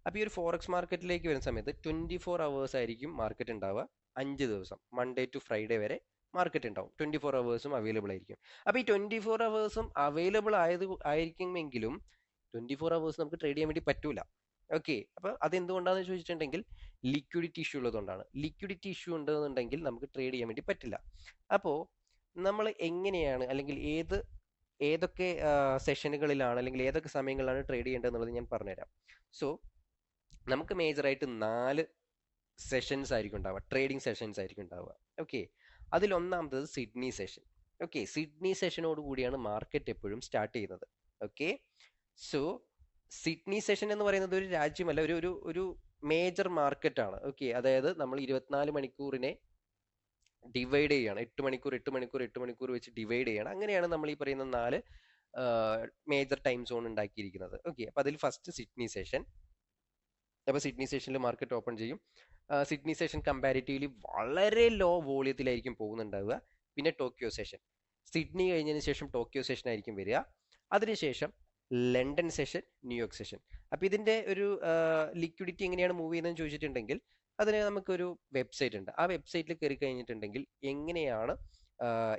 അപ്പോൾ ഈ ഒരു ഫോറക്സ് മാർക്കറ്റിലേക്ക് വരുന്ന സമയത്ത് 24 അവേഴ്സ് ആയിരിക്കും മാർക്കറ്റ് ഉണ്ടാവുക. 5 ദിവസം, മൺഡേ ടു ഫ്രൈഡേ വരെ മാർക്കറ്റ് ഉണ്ടാവും. 24 അവേഴ്സും അവൈലബിൾ ആയിരിക്കും. അപ്പോൾ ഈ 24 അവേഴ്സും അവൈലബിൾ ആയിരിക്കുമെങ്കിലും 24 അവേഴ്സ് നമുക്ക് ട്രേഡ് ചെയ്യാൻ വേണ്ടി പറ്റൂല. ഓക്കെ, അപ്പോൾ അതെന്തുകൊണ്ടാണെന്ന് ചോദിച്ചിട്ടുണ്ടെങ്കിൽ ലിക്വിഡിറ്റി ഇഷ്യൂ ഉള്ളതുകൊണ്ടാണ്. ലിക്വിഡിറ്റി ഇഷ്യൂ ഉണ്ടെന്നുണ്ടെങ്കിൽ നമുക്ക് ട്രേഡ് ചെയ്യാൻ വേണ്ടി പറ്റില്ല. അപ്പോൾ നമ്മൾ എങ്ങനെയാണ്, അല്ലെങ്കിൽ ഏതൊക്കെ സെഷനുകളിലാണ്, അല്ലെങ്കിൽ ഏതൊക്കെ സമയങ്ങളിലാണ് ട്രേഡ് ചെയ്യേണ്ടത് എന്നുള്ളത് ഞാൻ പറഞ്ഞുതരാം. സോ നമുക്ക് മേജറായിട്ട് 4 സെഷൻസ് ആയിരിക്കും ഉണ്ടാവുക, ട്രേഡിംഗ് സെഷൻസ് ആയിരിക്കും ഉണ്ടാവുക. ഓക്കെ, അതിലൊന്നാമത്തത് സിഡ്നി സെഷൻ. ഓക്കെ, സിഡ്നി സെഷനോട് കൂടിയാണ് മാർക്കറ്റ് എപ്പോഴും സ്റ്റാർട്ട് ചെയ്യുന്നത്. ഓക്കെ, സോ സിഡ്നി സെഷൻ എന്ന് പറയുന്നത് ഒരു രാജ്യമല്ല, ഒരു മേജർ മാർക്കറ്റ് ആണ്. ഓക്കെ, അതായത് നമ്മൾ 24 മണിക്കൂറിനെ ഡിവൈഡ് ചെയ്യാണ്. 8 മണിക്കൂർ 8 മണിക്കൂർ 8 മണിക്കൂർ വെച്ച് ഡിവൈഡ് ചെയ്യണം. അങ്ങനെയാണ് നമ്മൾ ഈ പറയുന്ന 4 മേജർ ടൈം സോൺ ഉണ്ടാക്കിയിരിക്കുന്നത്. ഓക്കെ, അപ്പൊ അതിൽ ഫസ്റ്റ് സിഡ്നി സെഷൻ. അപ്പോൾ സിഡ്നി സെഷനിൽ മാർക്കറ്റ് ഓപ്പൺ ചെയ്യും. സിഡ്നി സെഷൻ കമ്പാരിറ്റീവ്ലി വളരെ ലോ വോളിയത്തിലായിരിക്കും പോകുന്നുണ്ടാവുക. പിന്നെ ടോക്കിയോ സെഷൻ, സിഡ്നി കഴിഞ്ഞതിന് ശേഷം ടോക്കിയോ സെഷൻ ആയിരിക്കും വരിക. അതിനുശേഷം ലണ്ടൻ സെഷൻ, ന്യൂയോർക്ക് സെഷൻ. അപ്പോൾ ഇതിന്റെ ഒരു ലിക്വിഡിറ്റി എങ്ങനെയാണ് മൂവ് ചെയ്യുന്നതെന്ന് ചോദിച്ചിട്ടുണ്ടെങ്കിൽ അതിന് നമുക്കൊരു വെബ്സൈറ്റ് ഉണ്ട്. ആ വെബ്സൈറ്റിൽ കയറി കഴിഞ്ഞിട്ടുണ്ടെങ്കിൽ എങ്ങനെയാണ്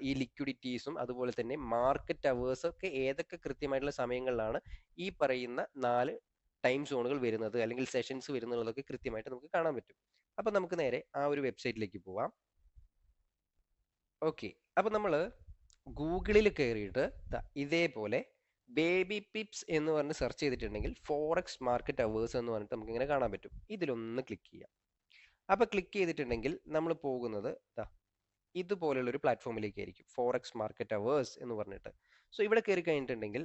ഈ ലിക്വിഡിറ്റീസും അതുപോലെ തന്നെ മാർക്കറ്റ് അവേഴ്സ് ഒക്കെ ഏതൊക്കെ കൃത്യമായിട്ടുള്ള സമയങ്ങളിലാണ് ഈ പറയുന്ന 4 ടൈം സോണുകൾ വരുന്നത് അല്ലെങ്കിൽ സെഷൻസ് വരുന്നതൊക്കെ കൃത്യമായിട്ട് നമുക്ക് കാണാൻ പറ്റും. അപ്പൊ നമുക്ക് നേരെ ആ ഒരു വെബ്സൈറ്റിലേക്ക് പോവാം. ഓക്കെ, അപ്പൊ നമ്മൾ ഗൂഗിളിൽ കയറിയിട്ട് ഇതേപോലെ ബേബി പിപ്സ് എന്ന് പറഞ്ഞ് സെർച്ച് ചെയ്തിട്ടുണ്ടെങ്കിൽ ഫോറക്സ് മാർക്കറ്റ് അവേഴ്സ് എന്ന് പറഞ്ഞിട്ട് നമുക്ക് ഇങ്ങനെ കാണാൻ പറ്റും. ഇതിലൊന്ന് ക്ലിക്ക് ചെയ്യാം. അപ്പൊ ക്ലിക്ക് ചെയ്തിട്ടുണ്ടെങ്കിൽ നമ്മൾ പോകുന്നത് ഇതുപോലുള്ള ഒരു പ്ലാറ്റ്ഫോമിലേക്ക് ആയിരിക്കും, ഫോറക്സ് മാർക്കറ്റ് അവേഴ്സ് എന്ന് പറഞ്ഞിട്ട്. സോ ഇവിടെ കയറി കഴിഞ്ഞിട്ടുണ്ടെങ്കിൽ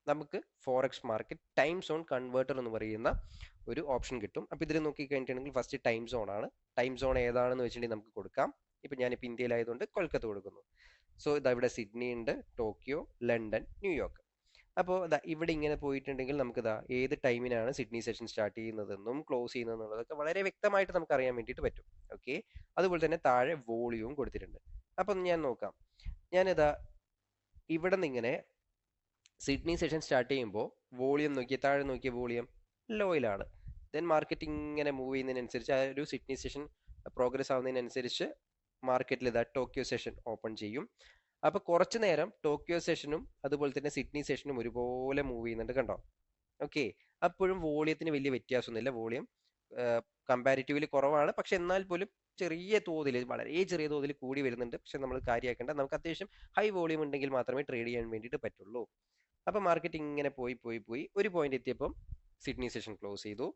നമുക്ക് forex market time zone converter എന്ന് പറയുന്ന ഒരു ഓപ്ഷൻ കിട്ടും. അപ്പോൾ ഇതിൽ നോക്കി കഴിഞ്ഞിട്ടുണ്ടെങ്കിൽ ഫസ്റ്റ് ടൈം സോൺ ആണ്. ടൈം സോൺ ഏതാണെന്ന് വെച്ചിട്ടുണ്ടെങ്കിൽ നമുക്ക് കൊടുക്കാം. ഇപ്പം ഞാനിപ്പോൾ ഇന്ത്യയിലായതുകൊണ്ട് കൊൽക്കത്ത കൊടുക്കുന്നു. സോ ഇവിടെ സിഡ്നി ഉണ്ട്, ടോക്കിയോ, ലണ്ടൻ, ന്യൂയോർക്ക്. അപ്പോൾ ഇവിടെ ഇങ്ങനെ പോയിട്ടുണ്ടെങ്കിൽ നമുക്ക് ഏത് ടൈമിനാണ് സിഡ്നി സെഷൻ സ്റ്റാർട്ട് ചെയ്യുന്നതെന്നും ക്ലോസ് ചെയ്യുന്നതെന്നുള്ളതൊക്കെ വളരെ വ്യക്തമായിട്ട് നമുക്ക് അറിയാൻ വേണ്ടിയിട്ട് പറ്റും. ഓക്കെ, അതുപോലെ തന്നെ താഴെ വോളിയവും കൊടുത്തിട്ടുണ്ട്. അപ്പം ഞാൻ നോക്കാം. ഞാനിതാ ഇവിടെ നിന്ന് ഇങ്ങനെ സിഡ്നി സെഷൻ സ്റ്റാർട്ട് ചെയ്യുമ്പോൾ വോളിയം നോക്കിയ താഴെ നോക്കിയ വോളിയം ലോയിലാണ്. ദെൻ മാർക്കറ്റ് ഇങ്ങനെ മൂവ് ചെയ്യുന്നതിനനുസരിച്ച് ആ ഒരു സിഡ്നി സെഷൻ പ്രോഗ്രസ് ആവുന്നതിനനുസരിച്ച് മാർക്കറ്റിൽ ടോക്കിയോ സെഷൻ ഓപ്പൺ ചെയ്യും. അപ്പൊ കുറച്ചു നേരം ടോക്കിയോ സെഷനും അതുപോലെ തന്നെ സിഡ്നി സെഷനും ഒരുപോലെ മൂവ് ചെയ്യുന്നുണ്ട്, കണ്ടോ? ഓക്കെ, അപ്പോഴും വോളിയത്തിന് വലിയ വ്യത്യാസമൊന്നുമില്ല. വോളിയം കമ്പാരിറ്റീവ്ലി കുറവാണ്, പക്ഷെ എന്നാൽ പോലും ചെറിയ തോതിൽ, വളരെ ചെറിയ തോതിൽ കൂടി വരുന്നുണ്ട്. പക്ഷെ നമ്മൾ കാര്യമാക്കേണ്ട, നമുക്ക് അത്യാവശ്യം ഹൈ വോളിയം ഉണ്ടെങ്കിൽ മാത്രമേ ട്രേഡ് ചെയ്യാൻ വേണ്ടിയിട്ട് പറ്റുള്ളൂ. അപ്പൊ മാർക്കറ്റ് ഇങ്ങനെ പോയി ഒരു പോയിന്റ് എത്തിയപ്പം സിഡ്നി സെഷൻ ക്ലോസ് ചെയ്തു.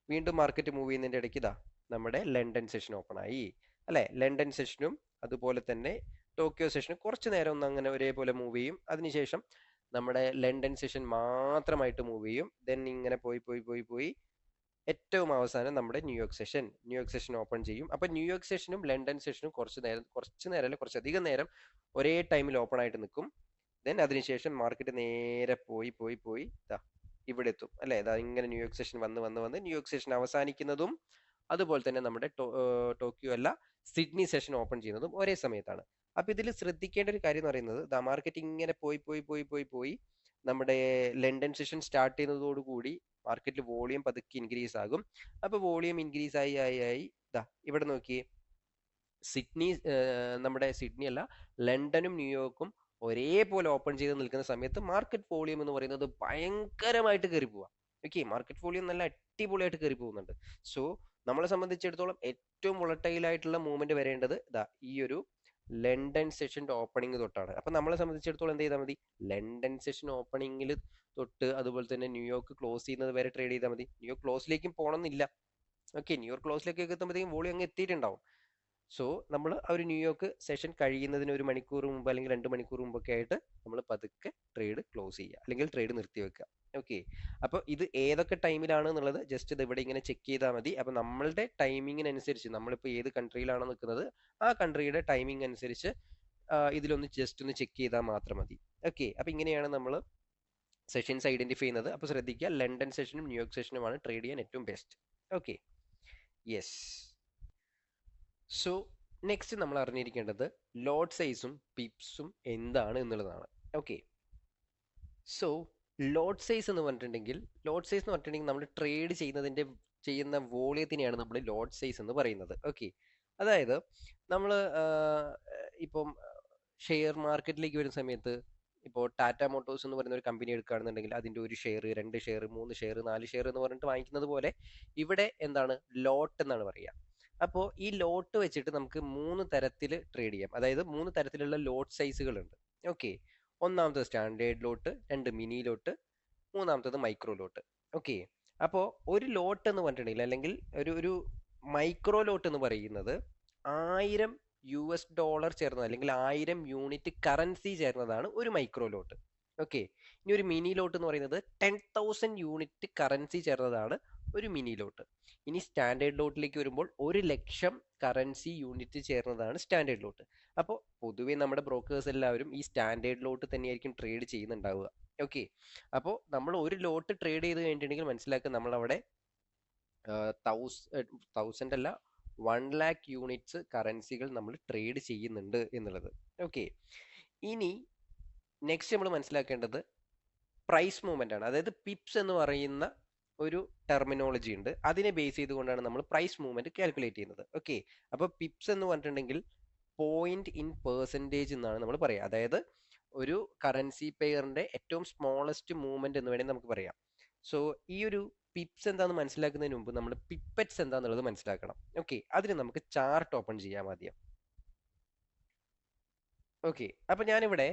വീണ്ടും മാർക്കറ്റ് മൂവ് ചെയ്യുന്നതിന്റെ ഇടയ്ക്ക് നമ്മുടെ ലണ്ടൻ സെഷൻ ഓപ്പൺ ആയി അല്ലെ. ലണ്ടൻ സെഷനും അതുപോലെ തന്നെ ടോക്കിയോ സെഷനും കുറച്ച് നേരം ഒന്ന് അങ്ങനെ ഒരേപോലെ മൂവ് ചെയ്യും. അതിനുശേഷം നമ്മുടെ ലണ്ടൻ സെഷൻ മാത്രമായിട്ട് മൂവ് ചെയ്യും. ദെൻ ഇങ്ങനെ പോയി ഏറ്റവും അവസാനം നമ്മുടെ ന്യൂയോർക്ക് സെഷൻ ഓപ്പൺ ചെയ്യും. അപ്പൊ ന്യൂയോർക്ക് സെഷനും ലണ്ടൻ സെഷനും കുറച്ചധികം നേരം ഒരേ ടൈമിൽ ഓപ്പൺ ആയിട്ട് നിൽക്കും. ദെൻ അതിനുശേഷം മാർക്കറ്റ് നേരെ പോയി ഇവിടെ എത്തും അല്ലെ. ഇങ്ങനെ ന്യൂയോർക്ക് സെഷൻ വന്ന് ന്യൂയോർക്ക് സെഷൻ അവസാനിക്കുന്നതും അതുപോലെ തന്നെ നമ്മുടെ ടോക്കിയോ അല്ല സിഡ്നി സെഷൻ ഓപ്പൺ ചെയ്യുന്നതും ഒരേ സമയത്താണ്. അപ്പൊ ഇതിൽ ശ്രദ്ധിക്കേണ്ട ഒരു കാര്യം എന്ന് പറയുന്നത് മാർക്കറ്റ് ഇങ്ങനെ പോയി നമ്മുടെ ലണ്ടൻ സെഷൻ സ്റ്റാർട്ട് ചെയ്യുന്നതോടുകൂടി മാർക്കറ്റിൽ വോളിയം പതുക്കെ ഇൻക്രീസ് ആകും. അപ്പൊ വോളിയം ഇൻക്രീസ് ആയി ഇവിടെ നോക്കിയേ, നമ്മുടെ സിഡ്നി അല്ല ലണ്ടനും ന്യൂയോർക്കും ഒരേപോലെ ഓപ്പൺ ചെയ്ത് നിൽക്കുന്ന സമയത്ത് മാർക്കറ്റ് വോളിയം എന്ന് പറയുന്നത് ഭയങ്കരമായിട്ട് കയറി പോവാം. ഓക്കെ, മാർക്കറ്റ് വോളിയം നല്ല അടിപൊളിയായിട്ട് കയറി പോകുന്നുണ്ട്. സോ നമ്മളെ സംബന്ധിച്ചിടത്തോളം ഏറ്റവും വോളട്ടൈൽ ആയിട്ടുള്ള മൂവ്മെന്റ് വരേണ്ടത് ഈ ഒരു ലണ്ടൻ സെഷന്റെ ഓപ്പണിംഗ് തൊട്ടാണ്. അപ്പൊ നമ്മളെ സംബന്ധിച്ചിടത്തോളം എന്ത് ചെയ്താൽ മതി, ലണ്ടൻ സെഷൻ ഓപ്പണിംഗിൽ തൊട്ട് അതുപോലെ തന്നെ ന്യൂയോർക്ക് ക്ലോസ് ചെയ്യുന്നത് വരെ ട്രേഡ് ചെയ്താൽ മതി. ന്യൂയോർക്ക് ക്ലോസിലേക്കും പോകണമെന്നില്ല. ഓക്കെ, ന്യൂയോർക്ക് ക്ലോസിലേക്കൊക്കെ എത്തുമ്പോഴത്തേക്കും വോളിയം അങ്ങ് എത്തിയിട്ടുണ്ടാവും. സോ നമ്മൾ ആ ഒരു ന്യൂയോർക്ക് സെഷൻ കഴിയുന്നതിന് 1 മണിക്കൂർ മുമ്പ് അല്ലെങ്കിൽ 2 മണിക്കൂർ മുമ്പൊക്കെ ആയിട്ട് നമ്മൾ പതുക്കെ ട്രേഡ് ക്ലോസ് ചെയ്യുക അല്ലെങ്കിൽ ട്രേഡ് നിർത്തി വെക്കുക. ഓക്കെ, അപ്പോൾ ഇത് ഏതൊക്കെ ടൈമിലാണ് എന്നുള്ളത് ജസ്റ്റ് ഇത് ഇവിടെ ഇങ്ങനെ ചെക്ക് ചെയ്താൽ മതി. അപ്പോൾ നമ്മളുടെ ടൈമിങ്ങിനനുസരിച്ച് നമ്മളിപ്പോൾ ഏത് കൺട്രിയിലാണ് നിൽക്കുന്നത് ആ കൺട്രിയുടെ ടൈമിംഗ് അനുസരിച്ച് ഇതിലൊന്ന് ജസ്റ്റ് ഒന്ന് ചെക്ക് ചെയ്താൽ മാത്രം മതി. ഓക്കെ, അപ്പോൾ ഇങ്ങനെയാണ് നമ്മൾ സെഷൻസ് ഐഡന്റിഫൈ ചെയ്യുന്നത്. അപ്പോൾ ശ്രദ്ധിക്കുക, ലണ്ടൻ സെഷനും ന്യൂയോർക്ക് സെഷനുമാണ് ട്രേഡ് ചെയ്യാൻ ഏറ്റവും best. Okay, yes. So next നമ്മൾ അറിഞ്ഞിരിക്കേണ്ടത് ലോട്ട് സൈസും പിപ്സും എന്താണ് എന്നുള്ളതാണ്. ഓക്കെ, സോ ലോട്ട് സൈസ് എന്ന് പറഞ്ഞിട്ടുണ്ടെങ്കിൽ നമ്മൾ ട്രേഡ് ചെയ്യുന്ന വോളിയത്തിനെയാണ് നമ്മൾ ലോട്ട് സൈസ് എന്ന് പറയുന്നത്. ഓക്കെ, അതായത് നമ്മൾ ഇപ്പം ഷെയർ മാർക്കറ്റിലേക്ക് വരുന്ന സമയത്ത് ഇപ്പോൾ ടാറ്റ മോട്ടോഴ്സ് എന്ന് പറയുന്ന ഒരു കമ്പനി എടുക്കുകയാണെന്നുണ്ടെങ്കിൽ അതിന്റെ 1 ഷെയർ 2 ഷെയർ 3 ഷെയർ 4 ഷെയർ എന്ന് പറഞ്ഞിട്ട് വാങ്ങിക്കുന്നത് പോലെ ഇവിടെ എന്താണ് ലോട്ട് എന്നാണ് പറയുക. അപ്പോൾ ഈ ലോട്ട് വെച്ചിട്ട് നമുക്ക് 3 തരത്തിൽ ട്രേഡ് ചെയ്യാം. അതായത് 3 തരത്തിലുള്ള ലോട്ട് സൈസുകൾ ഉണ്ട്. ഓക്കെ, ഒന്നാമത്തത് സ്റ്റാൻഡേർഡ് ലോട്ട്, 2 മിനി ലോട്ട്, മൂന്നാമത്തത് മൈക്രോ ലോട്ട്. ഓക്കെ, അപ്പോൾ ഒരു ലോട്ട് എന്ന് പറഞ്ഞിട്ടുണ്ടെങ്കിൽ അല്ലെങ്കിൽ ഒരു മൈക്രോ ലോട്ട് എന്ന് പറയുന്നത് $1000 ചേർന്നത് അല്ലെങ്കിൽ 1000 യൂണിറ്റ് കറൻസി ചേർന്നതാണ് ഒരു മൈക്രോ ലോട്ട്. ഓക്കെ, ഇനി ഒരു മിനി ലോട്ട് എന്ന് പറയുന്നത് 10,000 യൂണിറ്റ് കറൻസി ചേർന്നതാണ് ഒരു മിനി ലോട്ട്. ഇനി സ്റ്റാൻഡേർഡ് ലോട്ടിലേക്ക് വരുമ്പോൾ 1,00,000 കറൻസി യൂണിറ്റ് ചേർന്നതാണ് സ്റ്റാൻഡേർഡ് ലോട്ട്. അപ്പോൾ പൊതുവേ നമ്മുടെ ബ്രോക്കേഴ്സ് എല്ലാവരും ഈ സ്റ്റാൻഡേർഡ് ലോട്ട് തന്നെയായിരിക്കും ട്രേഡ് ചെയ്യുന്നുണ്ടാവുക. ഓക്കെ, അപ്പോൾ നമ്മൾ ഒരു ലോട്ട് ട്രേഡ് ചെയ്ത് കഴിഞ്ഞിട്ടുണ്ടെങ്കിൽ മനസ്സിലാക്കുക നമ്മളവിടെ 1000 അല്ല 1,00,000 യൂണിറ്റ്സ് കറൻസികൾ നമ്മൾ ട്രേഡ് ചെയ്യുന്നുണ്ട് എന്നുള്ളത്. ഓക്കെ, ഇനി നെക്സ്റ്റ് നമ്മൾ മനസ്സിലാക്കേണ്ടത് പ്രൈസ് മൂവ്മെന്റ് ആണ്. അതായത് പിപ്സ് എന്ന് പറയുന്ന ഒരു ടെർമിനോളജി ഉണ്ട്, അതിനെ ബേസ് ചെയ്തുകൊണ്ടാണ് നമ്മൾ പ്രൈസ് മൂവ്മെന്റ് കാൽക്കുലേറ്റ് ചെയ്യുന്നത്. ഓക്കെ, അപ്പോൾ പിപ്സ് എന്ന് പറഞ്ഞിട്ടുണ്ടെങ്കിൽ പോയിന്റ് ഇൻ പെർസെൻറ്റേജ് എന്നാണ് നമ്മൾ പറയുക. അതായത് ഒരു കറൻസി പെയറിന്റെ ഏറ്റവും സ്മോളസ്റ്റ് മൂവ്മെന്റ് എന്ന് വേണമെങ്കിൽ നമുക്ക് പറയാം. സോ ഈ ഒരു പിപ്സ് എന്താണെന്ന് മനസ്സിലാക്കുന്നതിന് മുമ്പ് നമ്മൾ പിപ്പറ്റ്സ് എന്താണെന്നുള്ളത് മനസ്സിലാക്കണം. ഓക്കെ, അതിന് നമുക്ക് ചാർട്ട് ഓപ്പൺ ചെയ്യാം ആദ്യം. ഓക്കെ, അപ്പൊ ഞാനിവിടെ